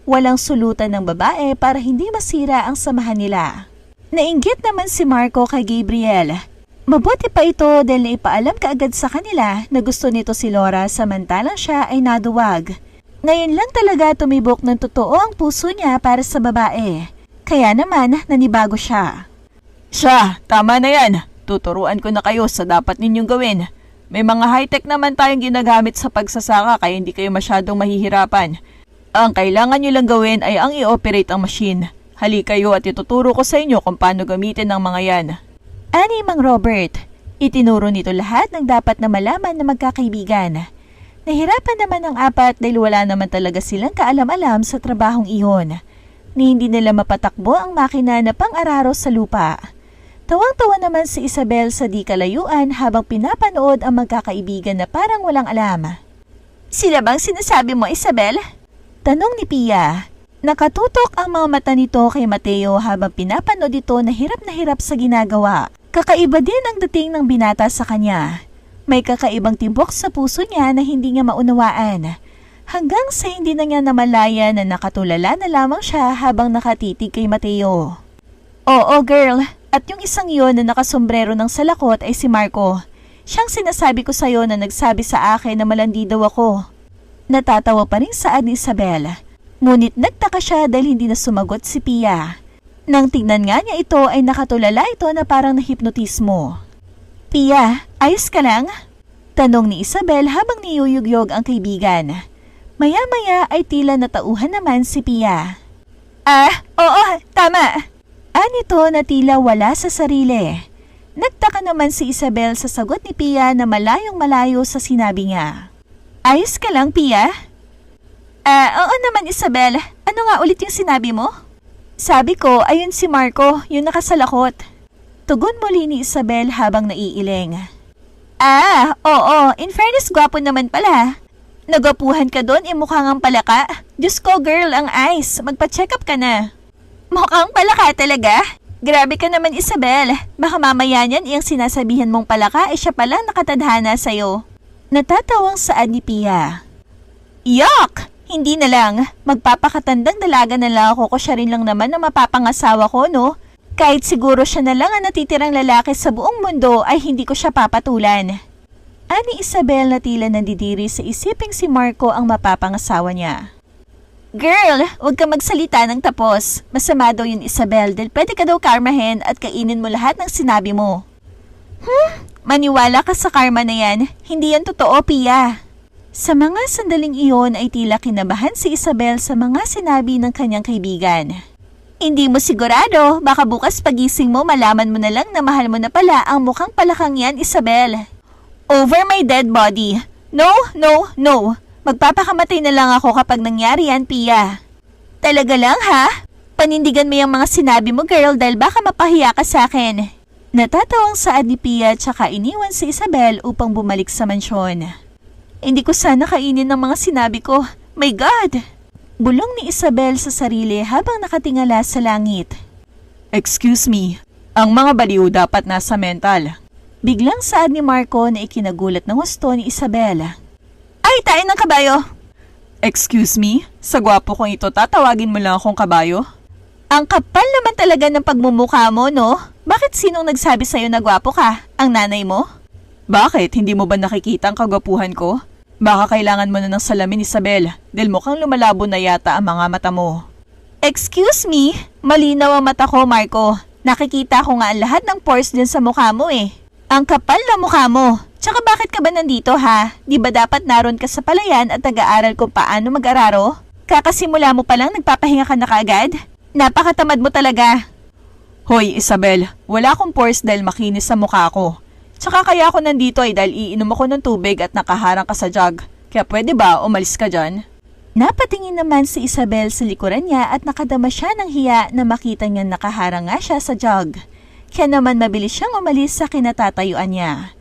Walang sulutan ng babae para hindi masira ang samahan nila. Nainggit naman si Marco kay Gabriel. Mabuti pa ito dahil naipaalam kaagad sa kanila na gusto nito si Laura samantalang siya ay naduwag. Ngayon lang talaga tumibok ng totoo ang puso niya para sa babae. Kaya naman nanibago siya. Siya, tama na yan. Tuturuan ko na kayo sa dapat ninyong gawin. May mga high-tech naman tayong ginagamit sa pagsasaka kaya hindi kayo masyadong mahihirapan. Ang kailangan nyo lang gawin ay ang i-operate ang machine. Hali kayo at ituturo ko sa inyo kung paano gamitin ang mga yan. Ani Mang Robert, itinuro nito lahat ng dapat na malaman ng magkakaibigan. Nahirapan naman ang apat dahil wala naman talaga silang kaalam-alam sa trabahong iyon. Ni hindi nila mapatakbo ang makina na pang-araro sa lupa. Tawang-tawa naman si Isabel sa di kalayuan habang pinapanood ang magkakaibigan na parang walang alam. Sila bang sinasabi mo, Isabel? Tanong ni Pia. Nakatutok ang mga mata nito kay Mateo habang pinapanood ito na hirap sa ginagawa. Kakaiba din ang dating ng binata sa kanya. May kakaibang tibok sa puso niya na hindi niya maunawaan. Hanggang sa hindi na niya namalaya na nakatulala na lamang siya habang nakatitig kay Mateo. Oo girl, at yung isang yon na nakasombrero ng salakot ay si Marco. Siyang sinasabi ko sa'yo na nagsabi sa akin na malandi daw ako. Natatawa pa rin saad ni Isabel. Ngunit nagtaka siya dahil hindi na sumagot si Pia. Nang tingnan nga niya ito ay nakatulala ito na parang nahipnotismo. Pia, ayos ka lang? Tanong ni Isabel habang niyuyugyog ang kaibigan. Maya-maya ay tila natauhan naman si Pia. Oo, tama. Anito na tila wala sa sarili. Nagtaka naman si Isabel sa sagot ni Pia na malayong malayo sa sinabi niya. Ayos ka lang, Pia? Oo naman, Isabel. Ano nga ulit yung sinabi mo? Sabi ko, ayun si Marco, yung nakasalakot. Tugon muli ni Isabel habang naiiling. Oo. In fairness, gwapo naman pala. Nagwapuhan ka doon, mukhang ang palaka. Diyos ko, girl, ang eyes. Magpa-check up ka na. Mukhang palaka talaga? Grabe ka naman, Isabel. Baka mamaya niyan iyang sinasabihan mong palaka ay siya pala nakatadhana sa'yo. Natatawang saad ni Pia. Yuck! Hindi na lang. Magpapakatandang dalaga na lang ako ko siya rin lang naman na mapapangasawa ko, no? Kahit siguro siya na lang ang natitirang lalaki sa buong mundo ay hindi ko siya papatulan. Ani Isabel na tila nandidiri sa isiping si Marco ang mapapangasawa niya. Girl, huwag ka magsalita ng tapos. Masama daw yun, Isabel, dahil pwede ka daw karmahin at kainin mo lahat ng sinabi mo. Maniwala ka sa karma na yan. Hindi yan totoo, Pia. Sa mga sandaling iyon ay tila kinabahan si Isabel sa mga sinabi ng kanyang kaibigan. Hindi mo sigurado, baka bukas pagising mo malaman mo na lang na mahal mo na pala ang mukhang palakang yan, Isabel. Over my dead body. No, no, no. Magpapakamatay na lang ako kapag nangyari yan, Pia. Talaga lang, ha? Panindigan mo yung mga sinabi mo, girl, dahil baka mapahiya ka sa akin. Natatawang saad ni Pia tsaka iniwan si Isabel upang bumalik sa mansyon. Hindi ko sana kainin ng mga sinabi ko. My God! Bulong ni Isabel sa sarili habang nakatingala sa langit. Excuse me, ang mga baliw dapat nasa mental. Biglang saad ni Marco na ikinagulat ng gusto ni Isabel. Ay, tayo ng kabayo! Excuse me, sa gwapo kong ito tatawagin mo lang akong kabayo? Ang kapal naman talaga ng pagmumukha mo, no? Bakit sinong nagsabi sa'yo na gwapo ka? Ang nanay mo? Bakit? Hindi mo ba nakikita ang kagwapuhan ko? Baka kailangan mo na ng salamin, Isabel, dahil mukhang lumalabo na yata ang mga mata mo. Excuse me? Malinaw ang mata ko, Marco. Nakikita ko nga ang lahat ng pores din sa mukha mo eh. Ang kapal na mukha mo. Tsaka bakit ka ba nandito ha? Di ba dapat naroon ka sa palayan at nag-aaral kung paano mag-araro? Kakasimula mo palang nagpapahinga ka na kaagad? Napakatamad mo talaga. Hoy, Isabel, wala akong pores dahil makinis sa mukha ko. Tsaka kaya ako nandito ay dahil iinom ako ng tubig at nakaharang ka sa jug. Kaya pwede ba umalis ka dyan? Napatingin naman si Isabel sa likuran niya at nakadama siya ng hiya na makita niya nakaharang nga siya sa jug. Kaya naman mabilis siyang umalis sa kinatatayuan niya.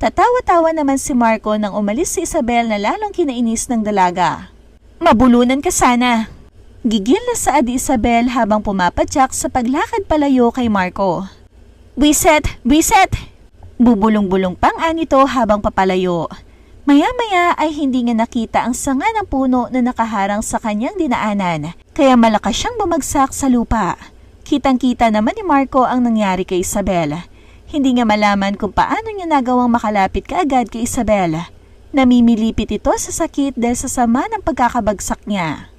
Tatawa-tawa naman si Marco nang umalis si Isabel na lalong kinainis ng dalaga. Mabulunan ka sana. Gigil na saad ni Isabel habang pumapadyak sa paglakad palayo kay Marco. Buiset! Buiset! Bubulong-bulong pang anito habang papalayo. Maya-maya ay hindi nga nakita ang sanga ng puno na nakaharang sa kanyang dinaanan, kaya malakas siyang bumagsak sa lupa. Kitang-kita naman ni Marco ang nangyari kay Isabel. Hindi nga malaman kung paano niya nagawang makalapit kaagad kay Isabel. Namimilipit ito sa sakit dahil sa sama ng pagkakabagsak niya.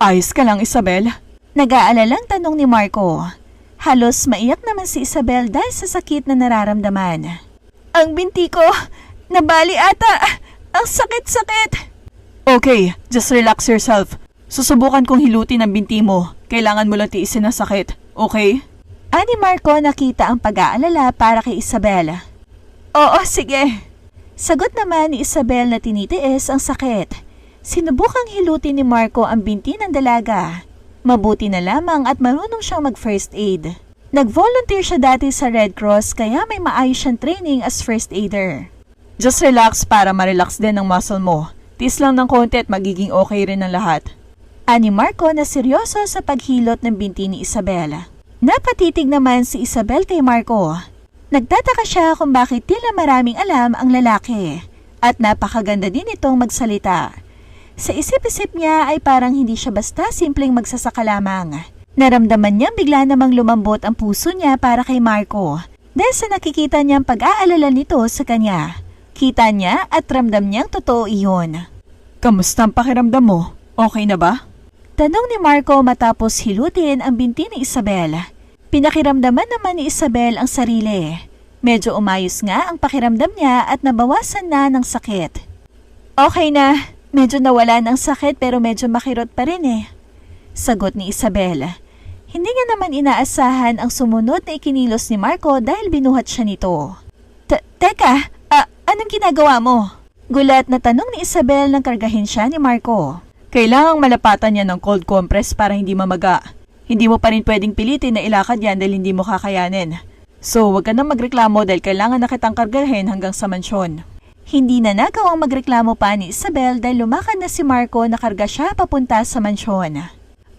Ayos ka lang, Isabel? Nag-aalalang tanong ni Marco. Halos maiyak naman si Isabel dahil sa sakit na nararamdaman. Ang binti ko, nabali ata. Ang sakit-sakit. Okay, just relax yourself. Susubukan kong hilutin ang binti mo. Kailangan mo lang tiisin ang sakit, okay? Ani Marco nakita ang pag-aalala para kay Isabel. Oo, sige. Sagot naman ni Isabel na tinitiis ang sakit. Sinubukang hilutin ni Marco ang binti ng dalaga. Mabuti na lamang at marunong siyang mag-first aid. Nag-volunteer siya dati sa Red Cross kaya may maayos siyang training as first aider. Just relax para ma-relax din ang muscle mo. Tiis lang ng konti at magiging okay rin ang lahat. Ani Marco na seryoso sa paghilot ng binti ni Isabel. Napatitig naman si Isabel kay Marco. Nagtataka siya kung bakit tila maraming alam ang lalaki. At napakaganda din itong magsalita. Sa isip-isip niya ay parang hindi siya basta simpleng magsasaka lamang. Naramdaman niya bigla namang lumambot ang puso niya para kay Marco dahil sa nakikita niyang pag-aalala nito sa kanya. Kita niya at ramdam niyang totoo iyon. Kamusta ang pakiramdam mo? Okay na ba? Tanong ni Marco matapos hilutin ang binti ni Isabel. Pinakiramdaman naman ni Isabel ang sarili. Medyo umayos nga ang pakiramdam niya at nabawasan na ng sakit. Okay na, medyo nawala ng sakit pero medyo makirot pa rin eh. Sagot ni Isabel. Hindi nga naman inaasahan ang sumunod na ikinilos ni Marco dahil binuhat siya nito. Teka, anong ginagawa mo? Gulat na tanong ni Isabel nang kargahin siya ni Marco. Kailangang malapatan niya ng cold compress para hindi mamaga. Hindi mo pa rin pwedeng pilitin na ilakad yan dahil hindi mo kakayanin. So, wag ka nang magreklamo dahil kailangan na kitang kargahin hanggang sa mansyon. Hindi na nagawang magreklamo pa ni Isabel dahil lumakad na si Marco na karga siya papunta sa mansyon.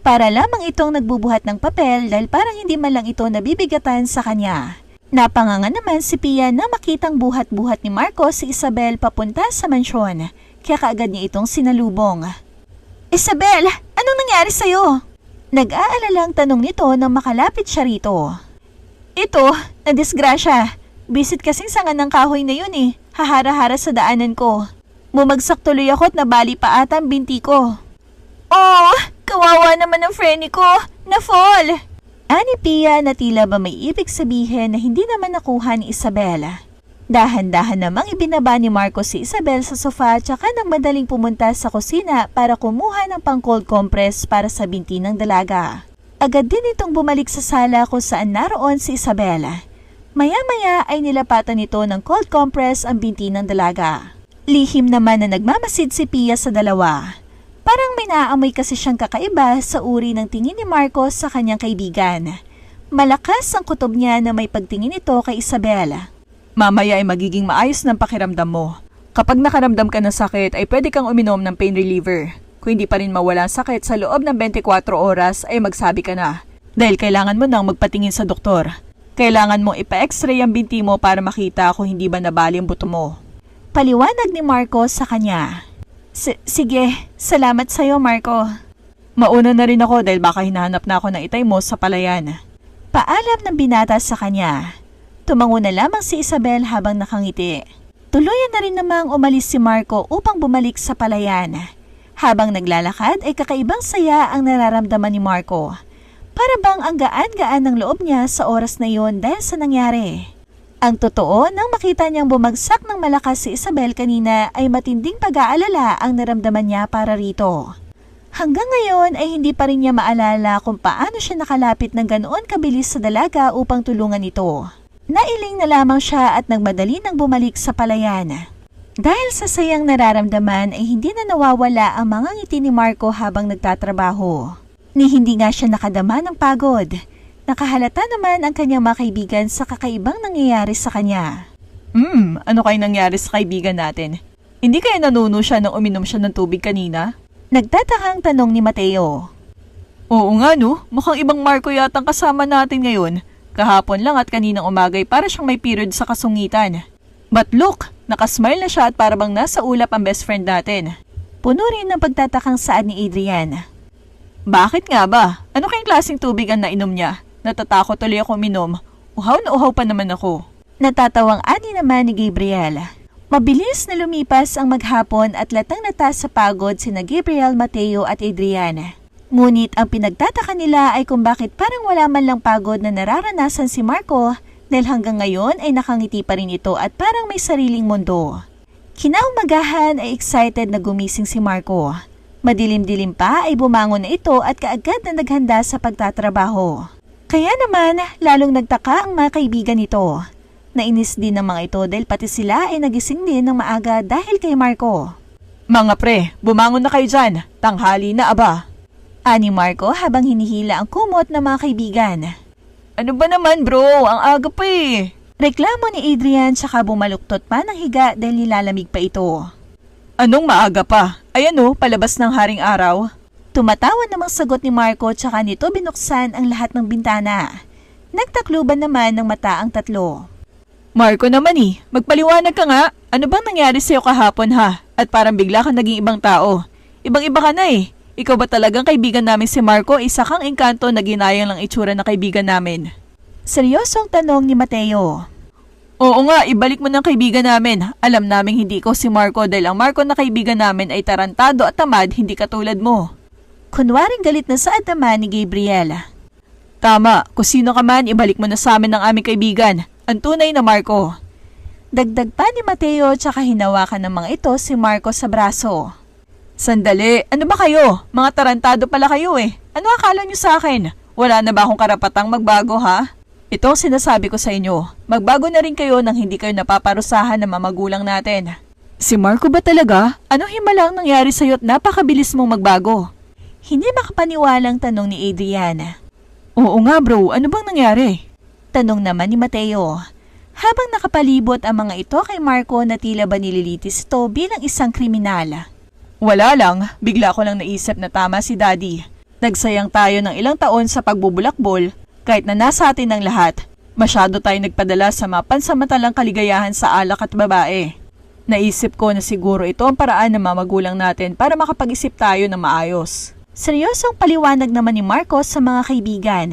Para lamang itong nagbubuhat ng papel dahil parang hindi man lang ito nabibigatan sa kanya. Napanganga naman si Pia na makitang buhat-buhat ni Marco si Isabel papunta sa mansyon, kaya kaagad niya itong sinalubong. Isabel, anong nangyari sa'yo? Nag-aalalang tanong nito nang makalapit siya rito. Ito, nadisgrasya. Bisit kasing sanga ng kahoy na yun eh. Hahara-hara sa daanan ko. Bumagsak tuloy ako at nabali pa ata ang binti ko. Oh, kawawa naman ang friend ko. Na-fall. Ani Pia na tila ba may ibig sabihin na hindi naman nakuha ni Isabel. Dahan-dahan namang ibinaba ni Marco si Isabel sa sofa tsaka nang madaling pumunta sa kusina para kumuha ng pang-cold compress para sa binti ng dalaga. Agad din itong bumalik sa sala kung saan naroon si Isabel. Maya-maya ay nilapatan nito ng cold compress ang binti ng dalaga. Lihim naman na nagmamasid si Pia sa dalawa. Parang may naaamoy kasi siyang kakaiba sa uri ng tingin ni Marco sa kanyang kaibigan. Malakas ang kutob niya na may pagtingin ito kay Isabel. Mamaya ay magiging maayos ng pakiramdam mo. Kapag nakaramdam ka ng sakit ay pwede kang uminom ng pain reliever. Kung hindi pa rin mawala ang sakit sa loob ng 24 oras ay magsabi ka na. Dahil kailangan mo nang magpatingin sa doktor. Kailangan mong ipa-x-ray ang binti mo para makita kung hindi ba nabali ang buto mo. Paliwanag ni Marco sa kanya. Sige, salamat sa'yo Marco. Mauna na rin ako dahil baka hinahanap na ako ng itay mo sa palayan. Paalam ng binata sa kanya. Tumango na lamang si Isabel habang nakangiti. Tuluyan na rin namang umalis si Marco upang bumalik sa palayan. Habang naglalakad ay kakaibang saya ang nararamdaman ni Marco. Para bang ang gaan-gaan ng loob niya sa oras na yon dahil sa nangyari. Ang totoo, nang makita niyang bumagsak ng malakas si Isabel kanina ay matinding pag-aalala ang naramdaman niya para rito. Hanggang ngayon ay hindi pa rin niya maalala kung paano siya nakalapit ng ganoon kabilis sa dalaga upang tulungan ito. Nailing na lamang siya at nagmadali nang bumalik sa palayan. Dahil sa sayang nararamdaman ay hindi na nawawala ang mga ngiti ni Marco habang nagtatrabaho. Ni hindi nga siya nakadama ng pagod. Nakahalata naman ang kanyang mga kaibigan sa kakaibang nangyayari sa kanya. Ano kaya nangyari sa kaibigan natin? Hindi kaya nanuno siya nang uminom siya ng tubig kanina? Nagtatakang tanong ni Mateo. Oo nga no, mukhang ibang Marco yatang kasama natin ngayon. Kahapon lang at kaninang umagay para siyang may period sa kasungitan. But look, nakasmile na siya at parabang nasa ulap ang best friend natin. Puno rin ng pagtatakang saad ni Adrian. Bakit nga ba? Ano kayang klaseng tubig ang nainom niya? Natatakot tuloy ako minom. Uhaw na uhaw pa naman ako. Natatawang ani naman ni Gabriel. Mabilis na lumipas ang maghapon at latang-lata sa pagod sina Gabriel, Mateo at Adrian. Ngunit ang pinagtataka nila ay kung bakit parang wala man lang pagod na nararanasan si Marco dahil hanggang ngayon ay nakangiti pa rin ito at parang may sariling mundo. Kinaumagahan ay excited na gumising si Marco. Madilim-dilim pa ay bumangon na ito at kaagad na naghanda sa pagtatrabaho. Kaya naman lalong nagtaka ang mga kaibigan nito. Nainis din ng mga ito dahil pati sila ay nagising din ng maaga dahil kay Marco. Mga pre, bumangon na kayo dyan. Tanghali na aba. Ani Marco habang hinihila ang kumot ng mga kaibigan. Ano ba naman bro? Ang aga pa eh. Reklamo ni Adrian tsaka bumaluktot pa ng higa dahil nilalamig pa ito. Anong maaga pa? Ayan o, palabas ng haring araw. Tumatawan namang sagot ni Marco tsaka nito binuksan ang lahat ng bintana. Nagtakluban naman ng mata ang tatlo. Marco naman magpaliwanag ka nga. Ano bang nangyari sa'yo kahapon ha? At parang bigla kang naging ibang tao. Ibang-iba ka na eh. Ikaw ba talagang kaibigan namin si Marco? Isa kang engkanto na ginayang lang itsura ng kaibigan namin. Seryosong tanong ni Mateo. Oo nga, ibalik mo ng kaibigan namin. Alam naming hindi ikaw si Marco dahil ang Marco na kaibigan namin ay tarantado at tamad, hindi katulad mo. Kunwaring galit na saad naman ni Gabriel. Tama, kung sino ka man, ibalik mo na sa amin ng aming kaibigan. Ang tunay na Marco. Dagdag pa ni Mateo tsaka hinawakan ng mga ito si Marco sa braso. Sandali, ano ba kayo? Mga tarantado pala kayo eh. Ano akala nyo sa akin? Wala na ba akong karapatang magbago ha? Ito ang sinasabi ko sa inyo. Magbago na rin kayo nang hindi kayo napaparusahan ng mga magulang natin. Si Marco ba talaga? Anong himala ang nangyari sa'yo at napakabilis mong magbago? Hindi makapaniwalang tanong ni Adrian. Oo nga bro, ano bang nangyari? Tanong naman ni Mateo. Habang nakapalibot ang mga ito kay Marco na tila ba nililitis ito bilang isang kriminal. Wala lang, bigla ko lang naisip na tama si Daddy. Nagsayang tayo ng ilang taon sa pagbubulakbol, kahit na nasa atin ang lahat. Masyado tayo nagpadala sa mga pansamantalang kaligayahan sa alak at babae. Naisip ko na siguro ito ang paraan ng mga magulang natin para makapag-isip tayo ng maayos. Seryosong paliwanag naman ni Marco sa mga kaibigan.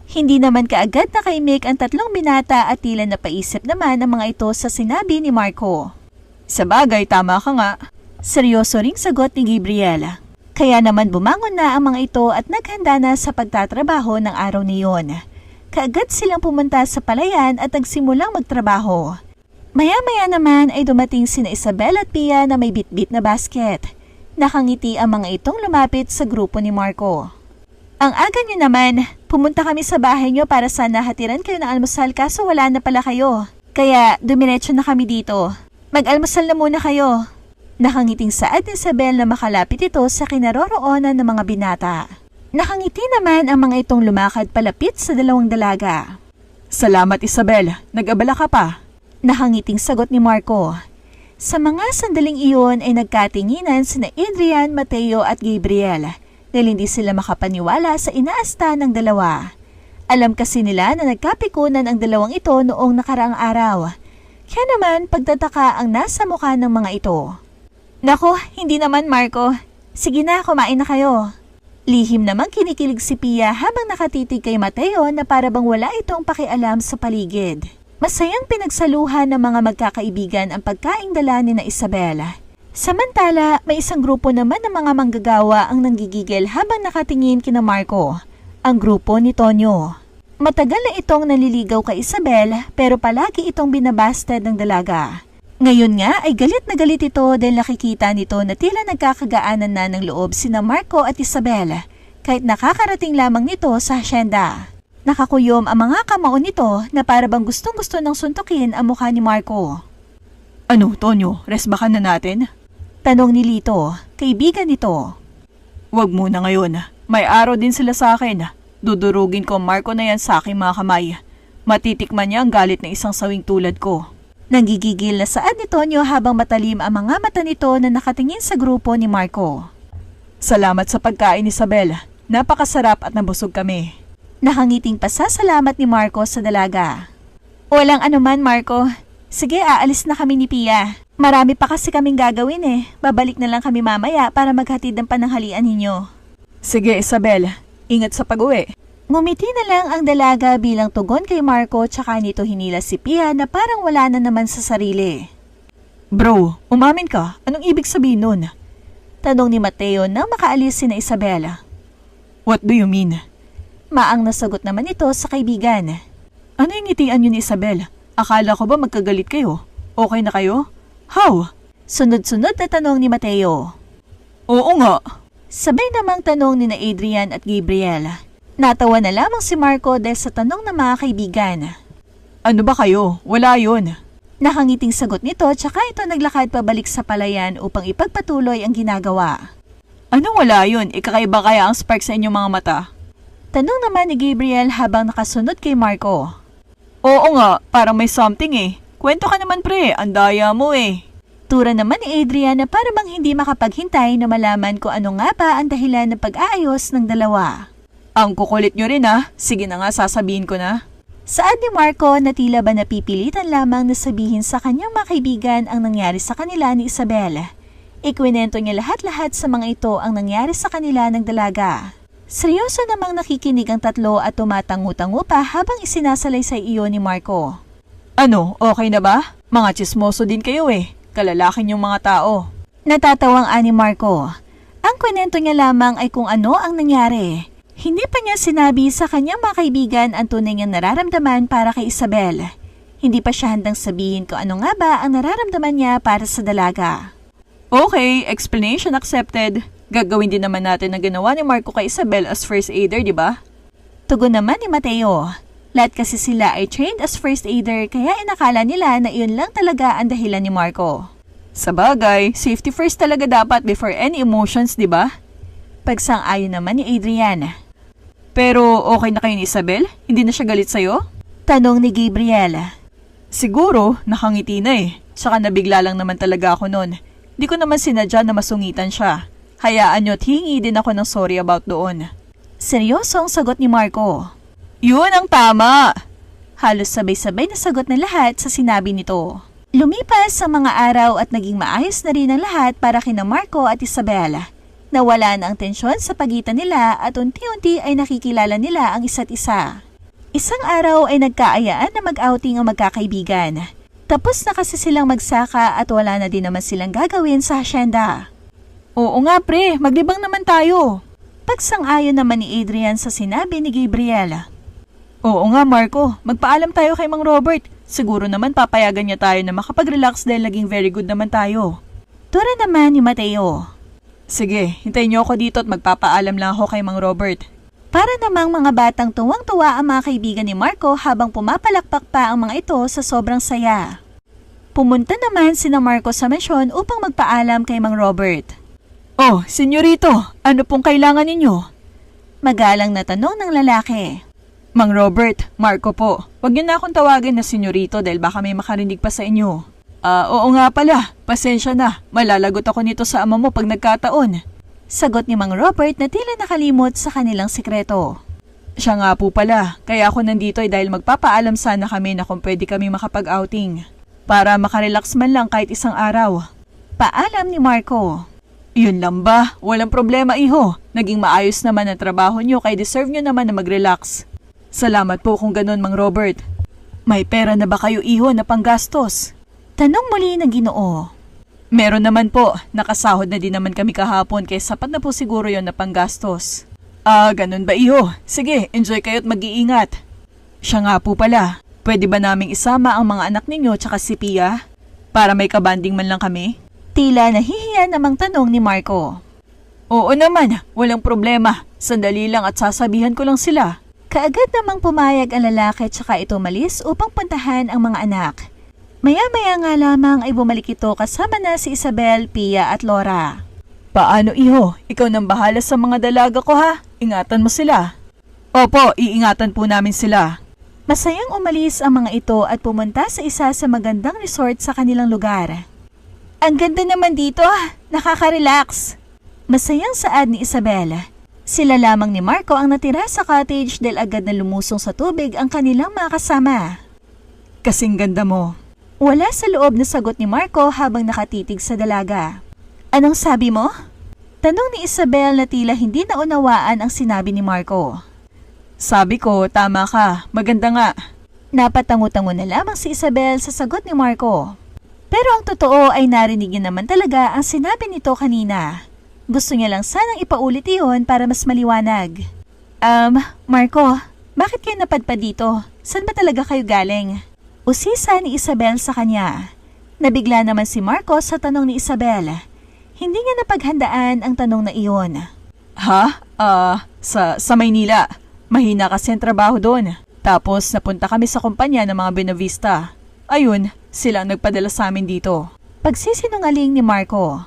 Hindi naman kaagad nakaimik ang tatlong binata at tila napaisip naman ang mga ito sa sinabi ni Marco. Sa bagay, tama ka nga. Seryoso ring sagot ni Gabriel. Kaya naman bumangon na ang mga ito at naghanda na sa pagtatrabaho ng araw niyon. Kaagad silang pumunta sa palayan at nagsimulang magtrabaho. Maya-maya naman ay dumating sina Isabel at Pia na may bitbit na basket. Nakangiti ang mga itong lumapit sa grupo ni Marco. Ang aga nyo naman, pumunta kami sa bahay nyo para sana hatiran kayo ng almusal kaso wala na pala kayo. Kaya dumiretso na kami dito. Mag-almusal na muna kayo. Nakangiting saad ni Isabel na makalapit ito sa kinaroroonan ng mga binata. Nakangiti naman ang mga itong lumakad palapit sa dalawang dalaga. Salamat Isabel, nag-abala ka pa. Nakangiting sagot ni Marco. Sa mga sandaling iyon ay nagkatinginan sina Adrian, Mateo at Gabriel dahil hindi sila makapaniwala sa inaasta ng dalawa. Alam kasi nila na nagkapikunan ang dalawang ito noong nakaraang araw. Kaya naman pagtataka ang nasa mukha ng mga ito. Nako, hindi naman Marco. Sige na, kumain na kayo. Lihim namang kinikilig si Pia habang nakatitig kay Mateo na para bang wala itong pakialam sa paligid. Masayang pinagsaluhan ng mga magkakaibigan ang pagkaing dala ni na Isabel. Samantala, may isang grupo naman ng mga manggagawa ang nanggigigil habang nakatingin kina Marco, ang grupo ni Tonyo. Matagal na itong naliligaw kay Isabel pero palagi itong binabastad ng dalaga. Ngayon nga ay galit na galit ito dahil nakikita nito na tila nagkakagaanan na ng loob sina Marco at Isabel kahit nakakarating lamang nito sa hasyenda. Nakakuyom ang mga kamao nito na para bang gustong-gusto ng suntukin ang mukha ni Marco. Ano, Tonyo, resbakan na natin? Tanong ni Lito, kaibigan nito. Huwag muna ngayon. May araw din sila sa akin. Dudurugin ko ang Marco na yan sa aking mga kamay. Matitikman niya ang galit ng isang sawing tulad ko. Nanggigigil na saad ni Tonyo habang matalim ang mga mata nito na nakatingin sa grupo ni Marco. Salamat sa pagkain, Isabel. Napakasarap at nabusog kami. Nakangiting pasasalamat ni Marco sa dalaga. Walang anuman, Marco. Sige, aalis na kami ni Pia. Marami pa kasi kaming gagawin eh. Babalik na lang kami mamaya para maghatid ng pananghalian ninyo. Sige, Isabel. Ingat sa pag-uwi. Ngumiti na lang ang dalaga bilang tugon kay Marco tsaka nito hinila si Pia na parang wala na naman sa sarili. Bro, umamin ka. Anong ibig sabihin nun? Tanong ni Mateo nang makaalis si na Isabela. What do you mean? Maang nasagot naman ito sa kaibigan. Ano yung ngitian yun ni Isabel? Akala ko ba magkagalit kayo? Okay na kayo? How? Sunod-sunod na tanong ni Mateo. Oo nga. Sabay namang tanong ni na Adrian at Gabriel. Natawa na lamang si Marco dahil sa tanong ng mga kaibigan. Ano ba kayo? Wala yun. Nakangiting sagot nito tsaka ito naglakad pabalik sa palayan upang ipagpatuloy ang ginagawa. Anong wala yun? Ikakaiba kaya ang spark sa inyong mga mata? Tanong naman ni Gabriel habang nakasunod kay Marco. Oo nga, parang may something eh. Kwento ka naman pre, ang daya mo eh. Tura naman ni Adrian na para bang hindi makapaghintay na malaman kung ano nga ba ang dahilan ng pag-aayos ng dalawa. Ang kukulit nyo rin ah. Sige na nga, sasabihin ko na. Saad ni Marco na tila ba napipilitan lamang na sabihin sa kanyang mga kaibigan ang nangyari sa kanila ni Isabel. Ikwinento niya lahat-lahat sa mga ito ang nangyari sa kanila ng dalaga. Seryoso namang nakikinig ang tatlo at tumatangu-tangu pa habang isinasalay sa iyo ni Marco. Ano, okay na ba? Mga tsismoso din kayo eh. Kalalakin yung mga tao. Natatawang ani Marco. Ang kwento niya lamang ay kung ano ang nangyari. Hindi pa niya sinabi sa kanyang mga kaibigan ang tunay niyang nararamdaman para kay Isabel. Hindi pa siya handang sabihin kung ano nga ba ang nararamdaman niya para sa dalaga. Okay, explanation accepted. Gagawin din naman natin ang ginawa ni Marco kay Isabel as first aider, di ba? Tugon naman ni Mateo. Lahat kasi sila ay trained as first aider kaya inakala nila na iyon lang talaga ang dahilan ni Marco. Sabagay, safety first talaga dapat before any emotions, di ba? Pagsang-ayon naman ni Adrian. Pero okay na kayo ni Isabel? Hindi na siya galit sa'yo? Tanong ni Gabriel. Siguro, nakangiti na eh. Tsaka nabigla lang naman talaga ako noon. Di ko naman sinadya na masungitan siya. Hayaan nyo at hingi din ako ng sorry about doon. Seryosong sagot ni Marco. Yun ang tama! Halos sabay-sabay na sagot na lahat sa sinabi nito. Lumipas sa mga araw at naging maayos na rin ang lahat para kina Marco at Isabel. Nawala na ang tensyon sa pagitan nila at unti-unti ay nakikilala nila ang isa't isa. Isang araw ay nagkaayaan na mag-outing ang magkakaibigan. Tapos na kasi silang magsaka at wala na din naman silang gagawin sa hasyenda. Oo nga pre, maglibang naman tayo. Pagsang-ayon naman ni Adrian sa sinabi ni Gabriel. Oo nga Marco, magpaalam tayo kay Mang Robert. Siguro naman papayagan niya tayo na makapag-relax dahil naging very good naman tayo. Tura naman ni Mateo. Sige, hintayin niyo ako dito at magpapaalam lang ako kay Mang Robert. Para namang mga batang tuwang-tuwa ang mga kaibigan ni Marco habang pumapalakpak pa ang mga ito sa sobrang saya. Pumunta naman sina Marco sa mansyon upang magpaalam kay Mang Robert. Oh, senyorito, ano pong kailangan ninyo? Magalang na tanong ng lalaki. Mang Robert, Marco po. Huwag niyo na akong tawagin na senyorito dahil baka may makarinig pa sa inyo. Oo nga pala, pasensya na. Malalagot ako nito sa ama mo pag nagkataon. Sagot ni Mang Robert na tila nakalimot sa kanilang sikreto. Siya nga po pala, kaya ako nandito ay dahil magpapaalam sana kami na kung pwede kami makapag-outing. Para makarelax man lang kahit isang araw. Paalam ni Marco. Yun lang ba? Walang problema iho. Naging maayos naman ang trabaho nyo kaya deserve nyo naman na mag-relax. Salamat po kung ganun, Mang Robert. May pera na ba kayo iho na panggastos? Tanong muli ng Ginoo. Meron naman po. Nakasahod na din naman kami kahapon kaya sapat na po siguro yon na panggastos. Ganun ba iho? Sige, enjoy kayo at mag-iingat. Siya nga po pala. Pwede ba naming isama ang mga anak ninyo tsaka si Pia? Para may kabanding man lang kami? Tila nahihiya namang tanong ni Marco. Oo naman, walang problema. Sandali lang at sasabihan ko lang sila. Kaagad namang pumayag ang lalaki tsaka ito malis upang puntahan ang mga anak. Maya-maya nga lamang ay bumalik ito kasama na si Isabel, Pia at Laura. Paano iho? Ikaw nang bahala sa mga dalaga ko ha? Ingatan mo sila. Opo, iingatan po namin sila. Masayang umalis ang mga ito at pumunta sa isa sa magandang resort sa kanilang lugar. Ang ganda naman dito, nakaka-relax. Masayang saad ni Isabel. Sila lamang ni Marco ang natira sa cottage dahil agad na lumusong sa tubig ang kanilang mga kasama. Kasing ganda mo. Wala sa loob na sagot ni Marco habang nakatitig sa dalaga. Anong sabi mo? Tanong ni Isabel na tila hindi naunawaan ang sinabi ni Marco. Sabi ko, tama ka. Maganda nga. Napatango-tango na lamang si Isabel sa sagot ni Marco. Pero ang totoo ay narinig niya naman talaga ang sinabi nito kanina. Gusto niya lang sanang ipaulit iyon para mas maliwanag. Marco, bakit kayo napadpad dito? Saan ba talaga kayo galing? Usisa ni Isabel sa kanya. Nabigla naman si Marco sa tanong ni Isabel. Hindi niya napaghandaan ang tanong na iyon. Ha? Sa Maynila. Mahina kasi ang trabaho doon. Tapos napunta kami sa kumpanya ng mga Benavista. Ayun, sila ang nagpadala sa amin dito. Pagsisinungaling ni Marco.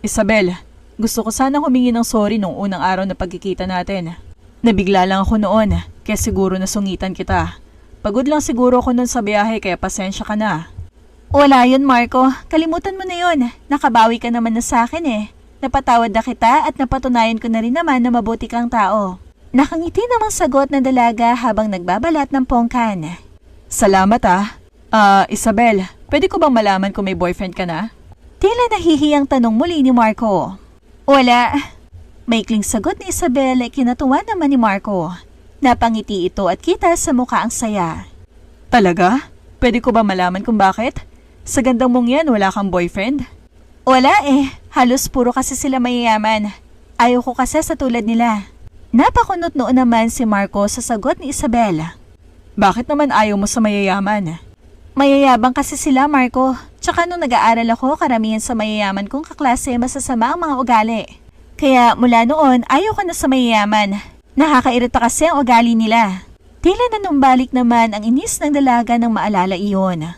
Isabel, gusto ko sanang humingi ng sorry nung unang araw na pagkikita natin. Nabigla lang ako noon, kaya siguro nasungitan kita. Pagod lang siguro ako noon sa biyahe kaya pasensya ka na. Wala yun, Marco. Kalimutan mo na yun. Nakabawi ka naman na sa akin eh. Napatawad na kita at napatunayan ko na rin naman na mabuti kang tao. Nakangiti namang sagot ng dalaga habang nagbabalat ng pongkan. Salamat Isabel, pwede ko bang malaman kung may boyfriend ka na? Tila nahihiyang tanong muli ni Marco. Wala. Maikling sagot ni Isabel ay kinatuwa naman ni Marco. Napangiti ito at kita sa mukha ang saya. Talaga? Pwede ko ba malaman kung bakit? Sa gandang mong yan, wala kang boyfriend? Wala eh. Halos puro kasi sila mayayaman. Ayaw ko kasi sa tulad nila. Napakunot noon naman si Marco sa sagot ni Isabel. Bakit naman ayaw mo sa mayayaman? Mayayabang kasi sila, Marco. Tsaka nung nag-aaral ako, karamihan sa mayayaman kong kaklase masasama ang mga ugali. Kaya mula noon, ayaw ko na sa mayayaman. Nakakairita kasi ang ugali nila. Tila nanumbalik naman ang inis ng dalaga nang maalala iyon.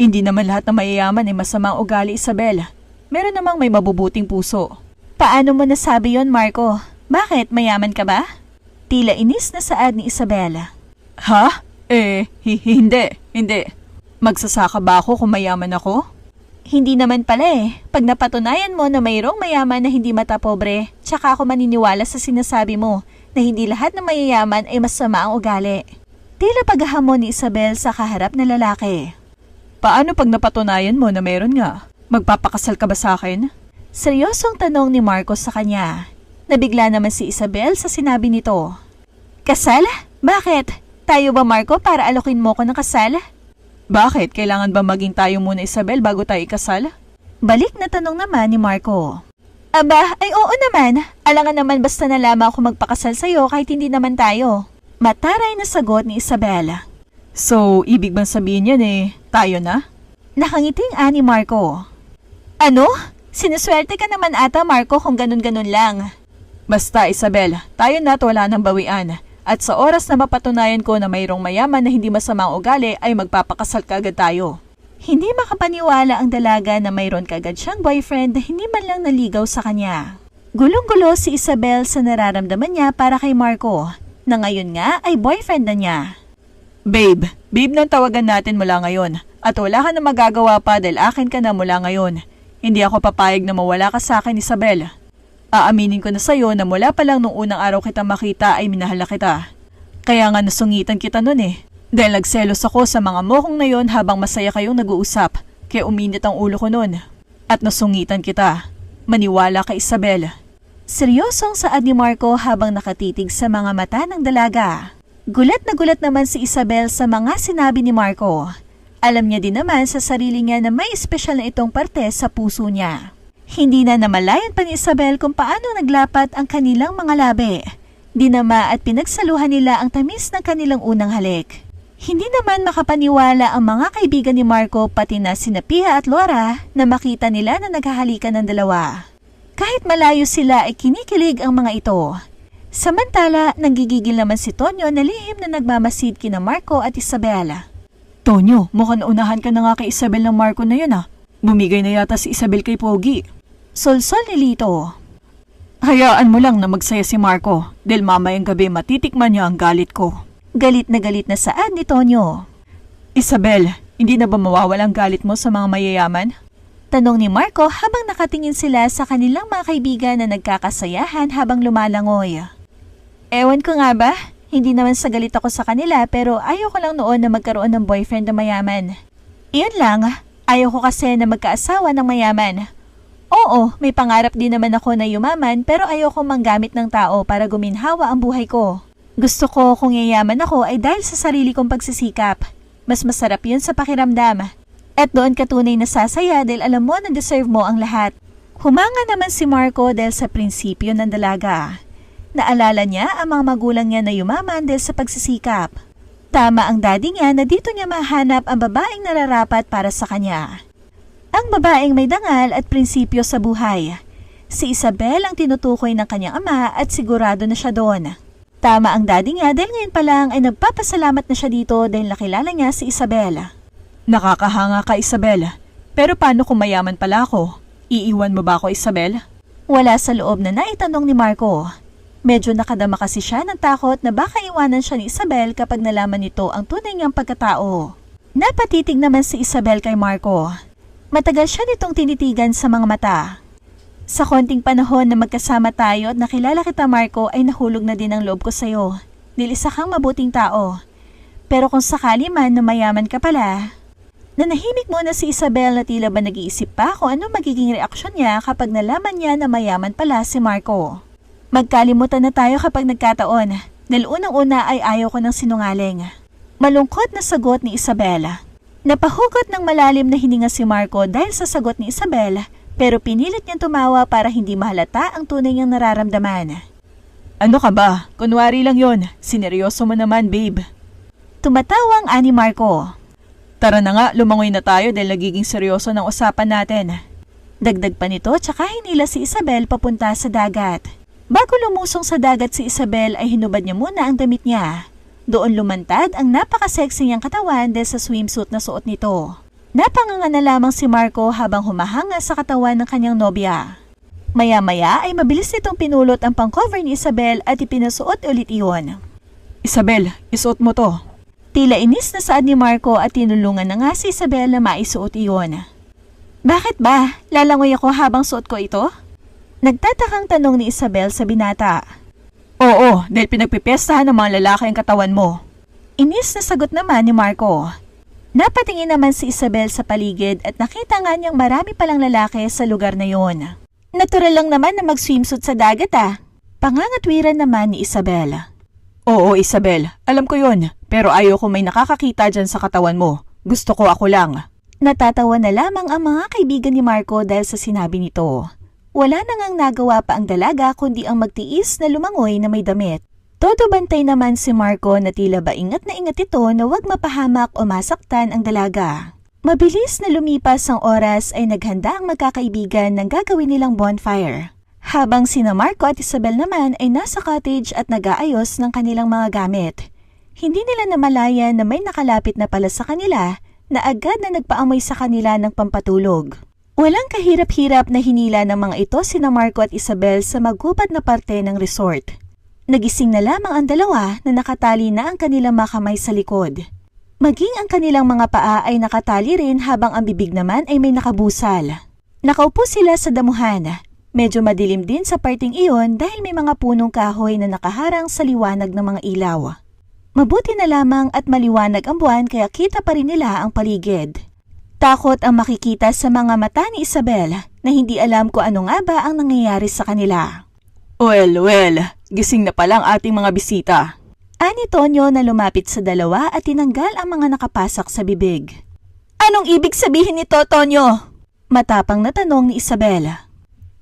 Hindi naman lahat ng mayayaman ay masamang ugali, Isabel. Meron namang may mabubuting puso. Paano mo nasabi yon, Marco? Bakit? Mayaman ka ba? Tila inis na saad ni Isabel. Ha? Hindi. Magsasaka ba ako kung mayaman ako? Hindi naman pala eh. Pag napatunayan mo na mayroong mayaman na hindi matapobre, tsaka ako maniniwala sa sinasabi mo na hindi lahat ng mayayaman ay masama ang ugali. Tila paghahamon ni Isabel sa kaharap na lalaki. Paano pag napatunayan mo na mayroon nga? Magpapakasal ka ba sa akin? Seryosong tanong ni Marcos sa kanya. Nabigla naman si Isabel sa sinabi nito. Kasal? Bakit? Tayo ba, Marco, para alokin mo ko ng kasal? Bakit? Kailangan ba maging tayo muna, Isabel, bago tayo ikasal? Balik na tanong naman ni Marco. Aba, ay oo naman. Alangan naman basta na lamang ako magpakasal sa'yo kahit hindi naman tayo. Mataray na sagot ni Isabel. So, ibig bang sabihin yan tayo na? Nakangiting ani Marco. Ano? Sinuswerte ka naman ata, Marco, kung ganun-ganun lang. Basta Isabel, tayo na't wala ng bawian. At sa oras na mapatunayan ko na mayroong mayaman na hindi masamang ugali ay magpapakasal kaagad tayo. Hindi makapaniwala ang dalaga na mayroon kaagad siyang boyfriend na hindi man lang naligaw sa kanya. Gulong-gulo si Isabel sa nararamdaman niya para kay Marco, na ngayon nga ay boyfriend na niya. Babe nang tawagan natin mula ngayon. At wala ka na magagawa pa dahil akin ka na mula ngayon. Hindi ako papayag na mawala ka sa akin, Isabel. Aaminin ko na sa'yo na mula pa lang nung unang araw kita makita ay minahal kita. Kaya nga nasungitan kita nun eh. Dahil nagselos ako sa mga mokong na yon habang masaya kayong nag-uusap. Kaya uminit ang ulo ko nun. At nasungitan kita. Maniwala ka, Isabel. Seryosong saad ni Marco habang nakatitig sa mga mata ng dalaga. Gulat na gulat naman si Isabel sa mga sinabi ni Marco. Alam niya din naman sa sarili niya na may espesyal na itong parte sa puso niya. Hindi na namalayan pa ni Isabel kung paano naglapat ang kanilang mga labi. Dinama at pinagsaluhan nila ang tamis ng kanilang unang halik. Hindi naman makapaniwala ang mga kaibigan ni Marco pati na sina Pia at Laura na makita nila na naghahalikan ng dalawa. Kahit malayo sila ay kinikilig ang mga ito. Samantala, nanggigigil naman si Tonyo na lihim na nagmamasid kina Marco at Isabel. Tonyo, mukhang unahan ka na nga kay Isabel ng Marco na yun ah. Bumigay na yata si Isabel kay Pogi. Solsol ni Lito. Hayaan mo lang na magsaya si Marco dahil mamayang gabi matitikman niya ang galit ko. Galit na saad ni Tonyo. Isabel, hindi na ba mawawala ang galit mo sa mga mayayaman? Tanong ni Marco habang nakatingin sila sa kanilang mga kaibigan na nagkakasayahan habang lumalangoy. Ewan ko nga ba? Hindi naman sa galit ako sa kanila pero ayaw ko lang noon na magkaroon ng boyfriend na mayaman. Iyon lang, ayaw ko kasi na magkaasawa ng mayaman. Oo, may pangarap din naman ako na yumaman pero ayaw ko manggamit ng tao para guminhawa ang buhay ko. Gusto ko kung yayaman ako ay dahil sa sarili kong pagsisikap. Mas masarap yun sa pakiramdam. At doon ka tunay na sasaya dahil alam mo na deserve mo ang lahat. Humanga naman si Marco dahil sa prinsipyo ng dalaga. Naalala niya ang mga magulang niya na yumaman dahil sa pagsisikap. Tama ang daddy niya na dito niya mahanap ang babaeng nararapat para sa kanya. Ang babaeng may dangal at prinsipyo sa buhay. Si Isabel ang tinutukoy ng kanyang ama at sigurado na siya doon. Tama ang daddy niya dahil ngayon pa lang ay nagpapasalamat na siya dito dahil nakilala niya si Isabel. Nakakahanga ka, Isabel. Pero paano kung mayaman pala ako? Iiwan mo ba ako, Isabel? Wala sa loob na naitanong ni Marco. Medyo nakadama kasi siya ng takot na baka iwanan siya ni Isabel kapag nalaman nito ang tunay niyang pagkatao. Napatitig naman si Isabel kay Marco. Matagal siya nitong tinitigan sa mga mata. Sa konting panahon na magkasama tayo at nakilala kita, Marco, ay nahulog na din ang loob ko sa'yo. Dahil isa kang mabuting tao. Pero kung sakali man na mayaman ka pala... Nanahimik muna si Isabel na tila ba nag-iisip pa kung ano magiging reaksyon niya kapag nalaman niya na mayaman pala si Marco. Magkalimutan na tayo kapag nagkataon, dahil unang-una ay ayaw ko ng sinungaling. Malungkot na sagot ni Isabel. Napahugot ng malalim na hininga si Marco dahil sa sagot ni Isabel, pero pinilit niyang tumawa para hindi mahalata ang tunay niyang nararamdaman. Ano ka ba? Kunwari lang yon. Sineryoso mo naman, babe. Tumatawang ani Marco. Tara na nga, lumangoy na tayo dahil nagiging seryoso ng usapan natin. Dagdag pa nito tsaka hinila si Isabel papunta sa dagat. Bago lumusong sa dagat si Isabel ay hinubad niya muna ang damit niya. Doon lumantad ang napaka-sexy niyang katawan dahil sa swimsuit na suot nito. Napanganga na lamang si Marco habang humahanga sa katawan ng kanyang nobya. Maya-maya ay mabilis nitong pinulot ang pang-cover ni Isabel at ipinasuot ulit iyon. Isabel, isuot mo to. Tila inis na saad ni Marco at tinulungan na nga si Isabel na maisuot iyon. Bakit ba? Lalangoy ako habang suot ko ito? Nagtatakang tanong ni Isabel sa binata. Oo, dahil pinagpipestahan ng mga lalaki ang katawan mo. Inis na sagot naman ni Marco. Napatingin naman si Isabel sa paligid at nakita nga niyang marami palang lalaki sa lugar na yon. Natural lang naman na mag-swimsuit sa dagat ah. Pangangatwiran naman ni Isabel. Oo, Isabel. Alam ko yon. Pero ayoko may nakakakita dyan sa katawan mo. Gusto ko ako lang. Natatawa na lamang ang mga kaibigan ni Marco dahil sa sinabi nito. Wala na ngang nagawa pa ang dalaga kundi ang magtiis na lumangoy na may damit. Todo bantay naman si Marco na tila ba ingat na ingat ito na huwag mapahamak o masaktan ang dalaga. Mabilis na lumipas ang oras ay naghanda ang magkakaibigan ng gagawin nilang bonfire. Habang sina Marco at Isabel naman ay nasa cottage at nag-aayos ng kanilang mga gamit. Hindi nila namalayan na may nakalapit na pala sa kanila na agad na nagpaamoy sa kanila ng pampatulog. Walang kahirap-hirap na hinila ng mga ito sina Marco at Isabel sa magubat na parte ng resort. Nagising na lamang ang dalawa na nakatali na ang kanilang mga kamay sa likod. Maging ang kanilang mga paa ay nakatali rin habang ang bibig naman ay may nakabusal. Nakaupo sila sa damuhan. Medyo madilim din sa parting iyon dahil may mga punong kahoy na nakaharang sa liwanag ng mga ilaw. Mabuti na lamang at maliwanag ang buwan kaya kita pa rin nila ang paligid. Takot ang makikita sa mga mata ni Isabel na hindi alam kung ano nga ba ang nangyayari sa kanila. Well, gising na pala ang ating mga bisita. Ani Tonyo na lumapit sa dalawa at tinanggal ang mga nakapasak sa bibig. Anong ibig sabihin nito, Tonyo? Matapang na tanong ni Isabel.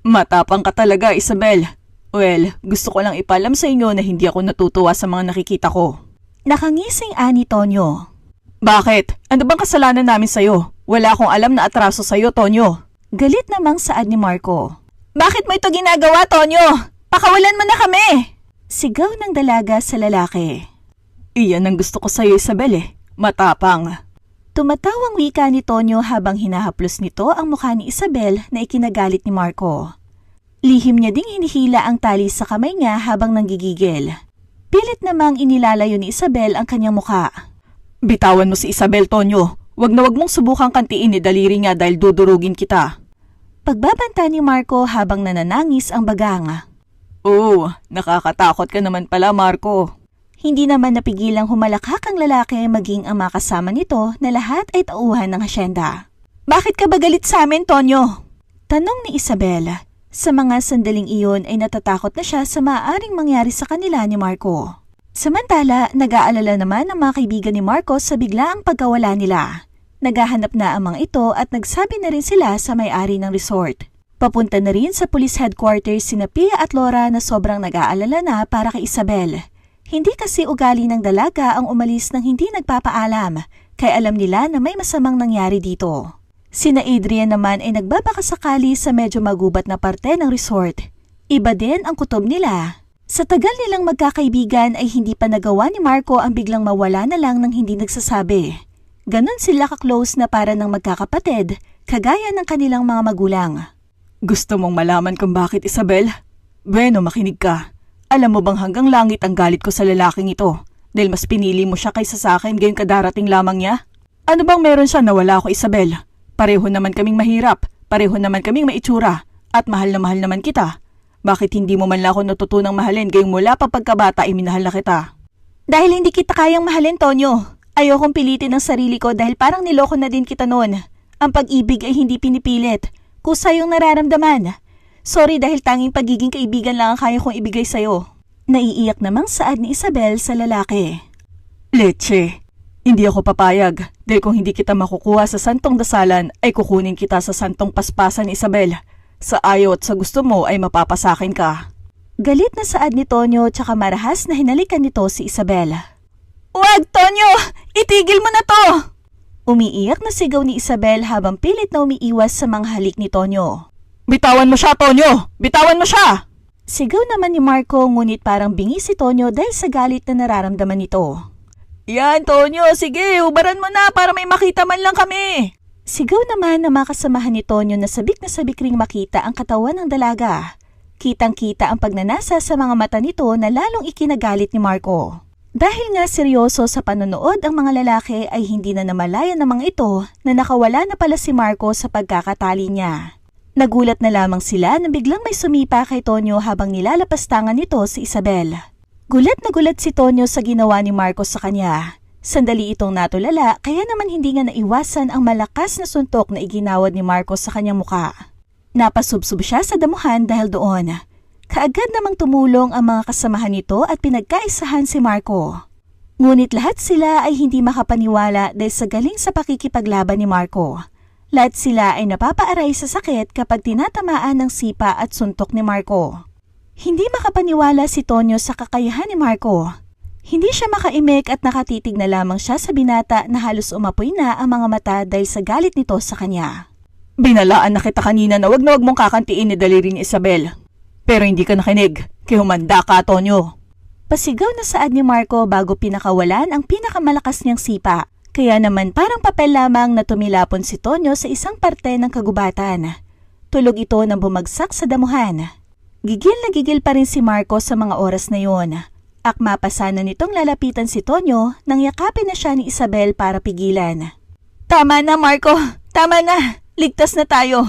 Matapang ka talaga, Isabel. Well, gusto ko lang ipalam sa inyo na hindi ako natutuwa sa mga nakikita ko. Nakangising ani Tonyo. Bakit? Ano bang kasalanan namin sa'yo? Wala akong alam na atraso sa'yo, Tonyo. Galit namang saad ni Marco. Bakit mo ito ginagawa, Tonyo? Pakawalan mo na kami! Sigaw ng dalaga sa lalaki. Iyan ang gusto ko sa'yo, Isabel Matapang. Tumatawang wika ni Tonyo habang hinahaplos nito ang mukha ni Isabel na ikinagalit ni Marco. Lihim niya ding hinihila ang tali sa kamay niya habang nanggigigil. Pilit namang inilalayo ni Isabel ang kanyang mukha. Bitawan mo si Isabel, Tonyo. Wag na wag mong subukang kantiin ni daliri niya dahil dudurugin kita. Pagbabanta ni Marco habang nananangis ang bagang. Oh, nakakatakot ka naman pala, Marco. Hindi naman napigilang humalakhak ang lalaki maging ang makasama nito na lahat ay tauhan ng hasyenda. Bakit ka ba galit sa amin, Tonyo? Tanong ni Isabel. Sa mga sandaling iyon ay natatakot na siya sa maaaring mangyari sa kanila ni Marco. Samantala, nag-aalala naman ang mga kaibigan ni Marco sa biglaang pagkawala nila. Naghahanap na ang mga ito at nagsabi na rin sila sa may-ari ng resort. Papunta na rin sa police headquarters sina Pia at Laura na sobrang nag-aalala na para kay Isabel. Hindi kasi ugali ng dalaga ang umalis ng hindi nagpapaalam, kaya alam nila na may masamang nangyari dito. Sina Adrian naman ay nagbabakasakali sa medyo magubat na parte ng resort. Iba din ang kutob nila. Sa tagal nilang magkakaibigan ay hindi pa nagawa ni Marco ang biglang mawala na lang ng hindi nagsasabi. Ganon sila ka-close na para ng magkakapatid, kagaya ng kanilang mga magulang. Gusto mong malaman kung bakit, Isabel? Bueno, makinig ka. Alam mo bang hanggang langit ang galit ko sa lalaking ito dahil mas pinili mo siya kaysa sa akin ngayong kadarating lamang niya? Ano bang meron siya na wala ako, Isabel? Pareho naman kaming mahirap, pareho naman kaming maitsura, at mahal na mahal naman kita. Bakit hindi mo man lang ako natutunang mahalin ngayong mula pa pagkabata ay minahal na kita? Dahil hindi kita kayang mahalin, Tonyo. Ayokong pilitin ang sarili ko dahil parang niloko na din kita noon. Ang pag-ibig ay hindi pinipilit. Kusa yung nararamdaman. Sorry dahil tanging pagiging kaibigan lang ang kaya kong ibigay sa'yo. Naiiyak namang saad ni Isabel sa lalaki. Leche, hindi ako papayag dahil kung hindi kita makukuha sa santong dasalan ay kukunin kita sa santong paspasan, Isabel. Sa ayaw at sa gusto mo ay mapapasakin ka. Galit na saad ni Tonyo tsaka marahas na hinalikan nito si Isabel. Wag, Tonyo! Itigil mo na to! Umiiyak na sigaw ni Isabel habang pilit na umiiwas sa mga halik ni Tonyo. Bitawan mo siya, Tonyo! Bitawan mo siya! Sigaw naman ni Marco ngunit parang bingi si Tonyo dahil sa galit na nararamdaman nito. Yan, Tonyo! Sige, ubaran mo na para may makita man lang kami! Sigaw naman na makasamahan ni Tonyo na sabik ring makita ang katawan ng dalaga. Kitang-kita ang pagnanasa sa mga mata nito na lalong ikinagalit ni Marco. Dahil nga seryoso sa panonood ang mga lalaki ay hindi na namalayan ng mga ito na nakawala na pala si Marco sa pagkakatali niya. Nagulat na lamang sila na biglang may sumipa kay Tonyo habang nilalapastangan nito si Isabel. Gulat na gulat si Tonyo sa ginawa ni Marco sa kanya. Sandali itong natulala kaya naman hindi nga naiwasan ang malakas na suntok na iginawad ni Marco sa kanyang muka. Napasubsob siya sa damuhan dahil doon. Kaagad namang tumulong ang mga kasamahan nito at pinagkaisahan si Marco. Ngunit lahat sila ay hindi makapaniwala dahil sa galing sa pakikipaglaban ni Marco. Lahat sila ay napapaaray sa sakit kapag tinatamaan ng sipa at suntok ni Marco. Hindi makapaniwala si Tonyo sa kakayahan ni Marco. Hindi siya makaimik at nakatitig na lamang siya sa binata na halos umapoy na ang mga mata dahil sa galit nito sa kanya. Binalaan na kita kanina na wag mong kakantiin ni daliri ni Isabel. Pero hindi ka nakinig, kaya humanda ka, Tonyo. Pasigaw na saad ni Marco bago pinakawalan ang pinakamalakas niyang sipa. Kaya naman parang papel lamang na tumilapon si Tonyo sa isang parte ng kagubatan. Tulog ito nang bumagsak sa damuhan. Gigil na gigil pa rin si Marco sa mga oras na yon. Akma pa sana nitong lalapitan si Tonyo nang yakapin na siya ni Isabel para pigilan. Tama na, Marco! Tama na! Ligtas na tayo!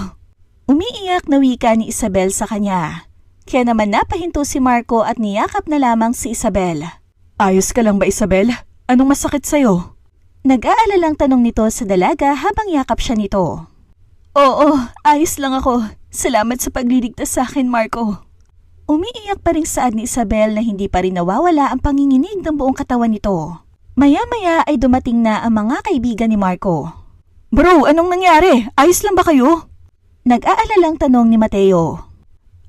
Umiiyak na wika ni Isabel sa kanya. Kaya naman napahinto si Marco at niyakap na lamang si Isabel. Ayos ka lang ba, Isabel? Anong masakit sa'yo? Nag-aalalang tanong nito sa dalaga habang yakap siya nito. Oo, ayos lang ako. Salamat sa pagliligtas sa akin, Marco. Umiiyak pa rin saad ni Isabel na hindi pa rin nawawala ang panginginig ng buong katawan nito. Maya-maya ay dumating na ang mga kaibigan ni Marco. Bro, anong nangyari? Ayos lang ba kayo? Nag-aalalang tanong ni Mateo.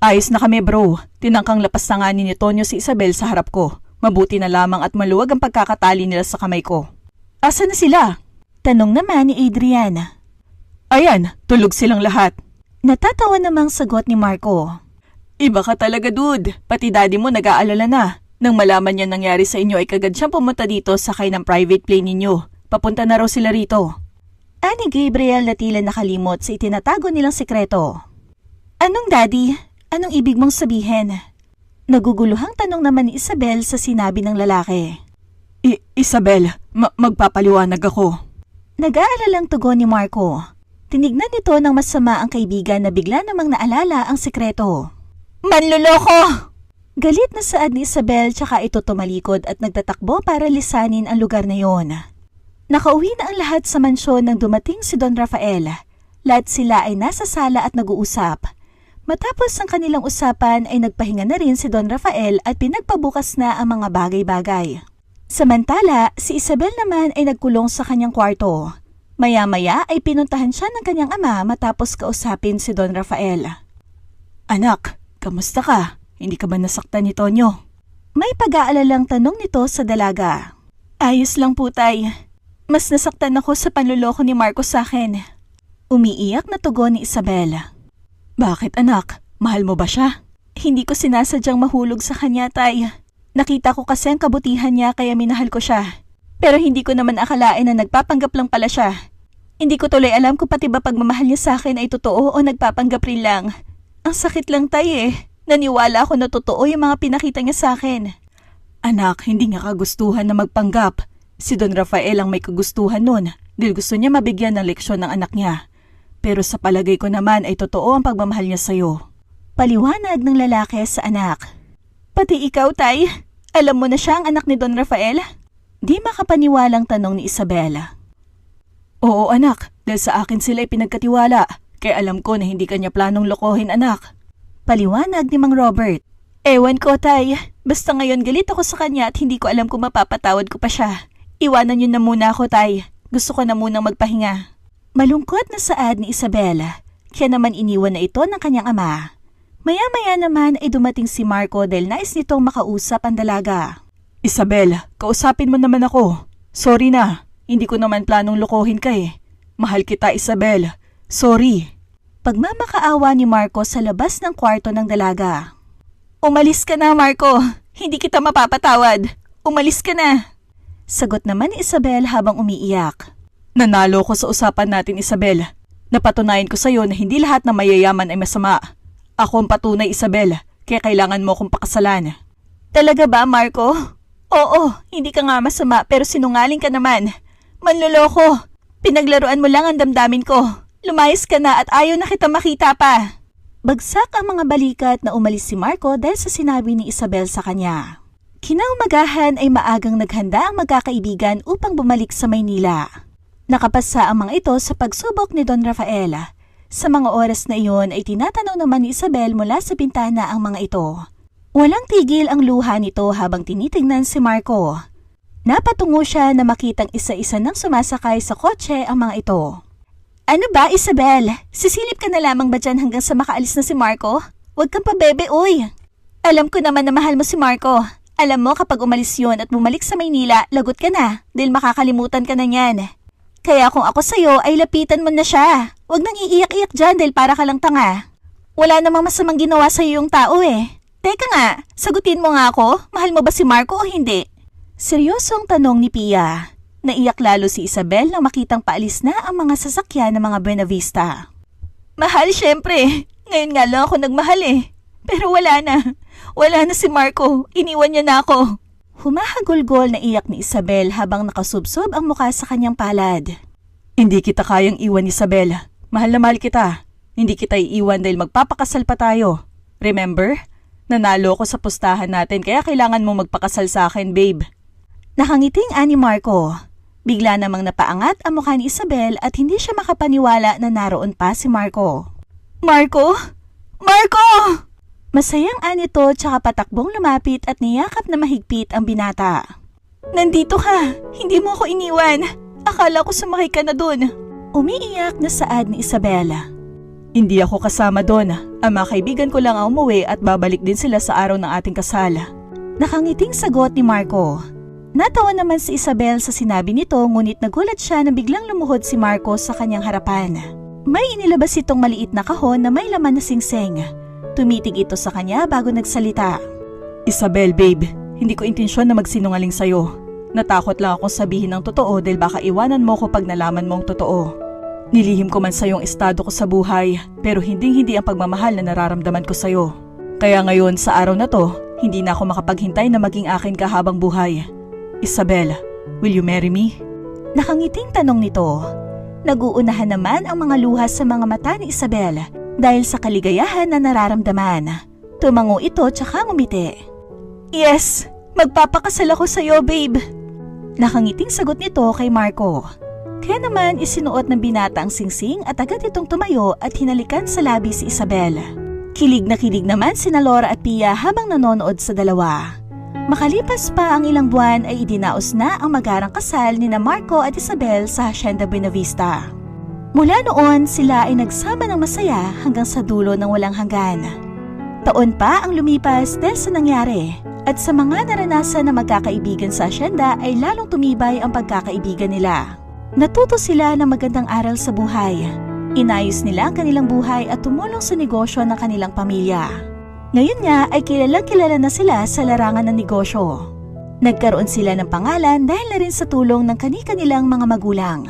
Ayos na kami, bro. Tinangkang lapas na nga ni Tonyo si Isabel sa harap ko. Mabuti na lamang at maluwag ang pagkakatali nila sa kamay ko. Asa na sila? Tanong naman ni Adrian. Ayan, tulog silang lahat. Natatawa namang sagot ni Marco. Iba ka talaga, dude. Pati daddy mo nag-aalala na. Nang malaman niya nangyari sa inyo ay kagad siyang pumunta dito sakay ng private plane ninyo. Papunta na raw sila rito. Ani Gabriel na tila nakalimot sa itinatago nilang sikreto. Anong daddy? Anong ibig mong sabihin? Naguguluhang tanong naman ni Isabel sa sinabi ng lalaki. Isabel, magpapaliwanag ako. Nag-aalalang tugon ni Marco. Tinignan nito ng masama ang kaibigan na bigla namang naalala ang sikreto. Manluloko! Galit na saad ni Isabel tsaka ito tumalikod at nagtatakbo para lisanin ang lugar na yon. Nakauwi na ang lahat sa mansyon nang dumating si Don Rafael. Lahat sila ay nasa sala at nag-uusap. Matapos ang kanilang usapan ay nagpahinga na rin si Don Rafael at pinagpabukas na ang mga bagay-bagay. Samantala, si Isabel naman ay nagkulong sa kanyang kwarto. Maya-maya ay pinuntahan siya ng kanyang ama matapos kausapin si Don Rafael. Anak, kamusta ka? Hindi ka ba nasaktan ni Tonyo? May pag-aalalang tanong nito sa dalaga. Ayos lang po, tay. Mas nasaktan ako sa panluloko ni Marco sa akin. Umiiyak na tugon ni Isabel. Bakit, anak? Mahal mo ba siya? Hindi ko sinasadyang mahulog sa kanya, tay. Nakita ko kasi ang kabutihan niya kaya minahal ko siya. Pero hindi ko naman akalain na nagpapanggap lang pala siya. Hindi ko tuloy alam kung pati ba pagmamahal niya sa akin ay totoo o nagpapanggap rin lang. Ang sakit lang, tay eh. Naniwala ako na totoo yung mga pinakita niya sa akin. Anak, hindi niya kagustuhan na magpanggap. Si Don Rafael ang may kagustuhan nun dahil gusto niya mabigyan ng leksyon ng anak niya. Pero sa palagay ko naman ay totoo ang pagmamahal niya sa'yo. Paliwanag ng lalaki sa anak. Pati ikaw, tay? Alam mo na siya ang anak ni Don Rafael? Di makapaniwalang tanong ni Isabela. Oo, anak. Dahil sa akin sila ay pinagkatiwala. Kaya alam ko na hindi kanya planong lokohin, anak. Paliwanag ni Mang Robert. Ewan ko, tay. Basta ngayon galit ako sa kanya at hindi ko alam kung mapapatawad ko pa siya. Iwanan niyo na muna ako, tay. Gusto ko na munang magpahinga. Malungkot na saad ni Isabela. Kaya naman iniwan na ito ng kanyang ama. Maya-maya naman ay dumating si Marco dahil nais nitong makausap ang dalaga. Isabel, kausapin mo naman ako. Sorry na. Hindi ko naman planong lokohin ka eh. Mahal kita, Isabel. Sorry. Pagmamakaawa ni Marco sa labas ng kwarto ng dalaga. Umalis ka na, Marco. Hindi kita mapapatawad. Umalis ka na. Sagot naman ni Isabel habang umiiyak. Nanalo ko sa usapan natin, Isabel. Napatunayan ko sa'yo na hindi lahat ng mayayaman ay masama. Ako ang patunay, Isabel. Kaya kailangan mo akong pakasalan. Talaga ba, Marco? Oo, hindi ka nga masama pero sinungaling ka naman. Manloloko. Pinaglaruan mo lang ang damdamin ko. Lumayas ka na at ayaw na kita makita pa. Bagsak ang mga balikat na umalis si Marco dahil sa sinabi ni Isabel sa kanya. Kinaumagahan ay maagang naghanda ang magkakaibigan upang bumalik sa Maynila. Nakapasa ang mga ito sa pagsubok ni Don Rafael. Sa mga oras na iyon ay tinatanaw naman ni Isabel mula sa bintana ang mga ito. Walang tigil ang luha nito habang tinitingnan si Marco. Napatungo siya na makitang isa-isa nang sumasakay sa kotse ang mga ito. Ano ba, Isabel? Sisilip ka na lamang ba dyan hanggang sa makaalis na si Marco? Huwag kang pabebe, uy. Alam ko naman na mahal mo si Marco. Alam mo kapag umalis yun at bumalik sa Maynila, lagot ka na dahil makakalimutan ka na niyan. Kaya kung ako sa'yo ay lapitan mo na siya. Huwag nang iiyak-iyak dyan dahil para ka lang tanga. Wala namang masamang ginawa sa'yo yung tao eh. Teka nga, sagutin mo nga ako, mahal mo ba si Marco o hindi? Seryosong tanong ni Pia. Naiyak lalo si Isabel nang makitang paalis na ang mga sasakyan ng mga Buenavista. Mahal syempre, ngayon nga lang ako nagmahal eh. Pero wala na si Marco, iniwan niya na ako. Humahagulgol na iyak ni Isabel habang nakasubsob ang mukha sa kanyang palad. Hindi kita kayang iwan, Isabel. Mahal na mahal kita. Hindi kita iiwan dahil magpapakasal pa tayo. Remember? Nanalo ko sa pustahan natin kaya kailangan mo magpakasal sa akin, babe. Nakangiting ani Marco. Bigla namang napaangat ang mukha ni Isabel at hindi siya makapaniwala na naroon pa si Marco. Marco? Marco! Masayang anito tsaka patakbong lumapit at niyakap na mahigpit ang binata. Nandito ka! Hindi mo ako iniwan! Akala ko sumakay ka na dun. Umiiyak na saad ni Isabel. Hindi ako kasama doon. Ang mga kaibigan ko lang ang umuwi at babalik din sila sa araw ng ating kasal. Nakangiting sagot ni Marco. Natawa naman si Isabel sa sinabi nito ngunit nagulat siya na biglang lumuhod si Marco sa kanyang harapan. May inilabas itong maliit na kahon na may laman na singsing. Tumitig ito sa kanya bago nagsalita. Isabel, babe, hindi ko intensyon na magsinungaling sa'yo. Natakot lang akong sabihin ng totoo dahil baka iwanan mo ko pag nalaman mong totoo. Nilihim ko man sa'yo ang estado ko sa buhay, pero hindi ang pagmamahal na nararamdaman ko sa'yo. Kaya ngayon sa araw na to, hindi na ako makapaghintay na maging akin ka habang buhay. Isabel, will you marry me? Nakangiting tanong nito. Naguunahan naman ang mga luha sa mga mata ni Isabel dahil sa kaligayahan na nararamdaman. Tumango ito tsaka ngumiti. Yes, magpapakasal ako sa'yo, babe. Nakangiting sagot nito kay Marco. Kaya naman isinuot ng binata ang singsing at agad itong tumayo at hinalikan sa labi si Isabel. Kilig naman sina Laura at Pia habang nanonood sa dalawa. Makalipas pa ang ilang buwan ay idinaos na ang magarang kasal ni Marco at Isabel sa Hacienda Buenavista. Mula noon sila ay nagsama ng masaya hanggang sa dulo ng walang hanggan. Taon pa ang lumipas dahil sa nangyari at sa mga naranasan na magkakaibigan sa Hacienda ay lalong tumibay ang pagkakaibigan nila. Natuto sila ng magandang aral sa buhay. Inayos nila ang kanilang buhay at tumulong sa negosyo ng kanilang pamilya. Ngayon nga ay kilalang-kilala na sila sa larangan ng negosyo. Nagkaroon sila ng pangalan dahil na rin sa tulong ng kani-kanilang mga magulang.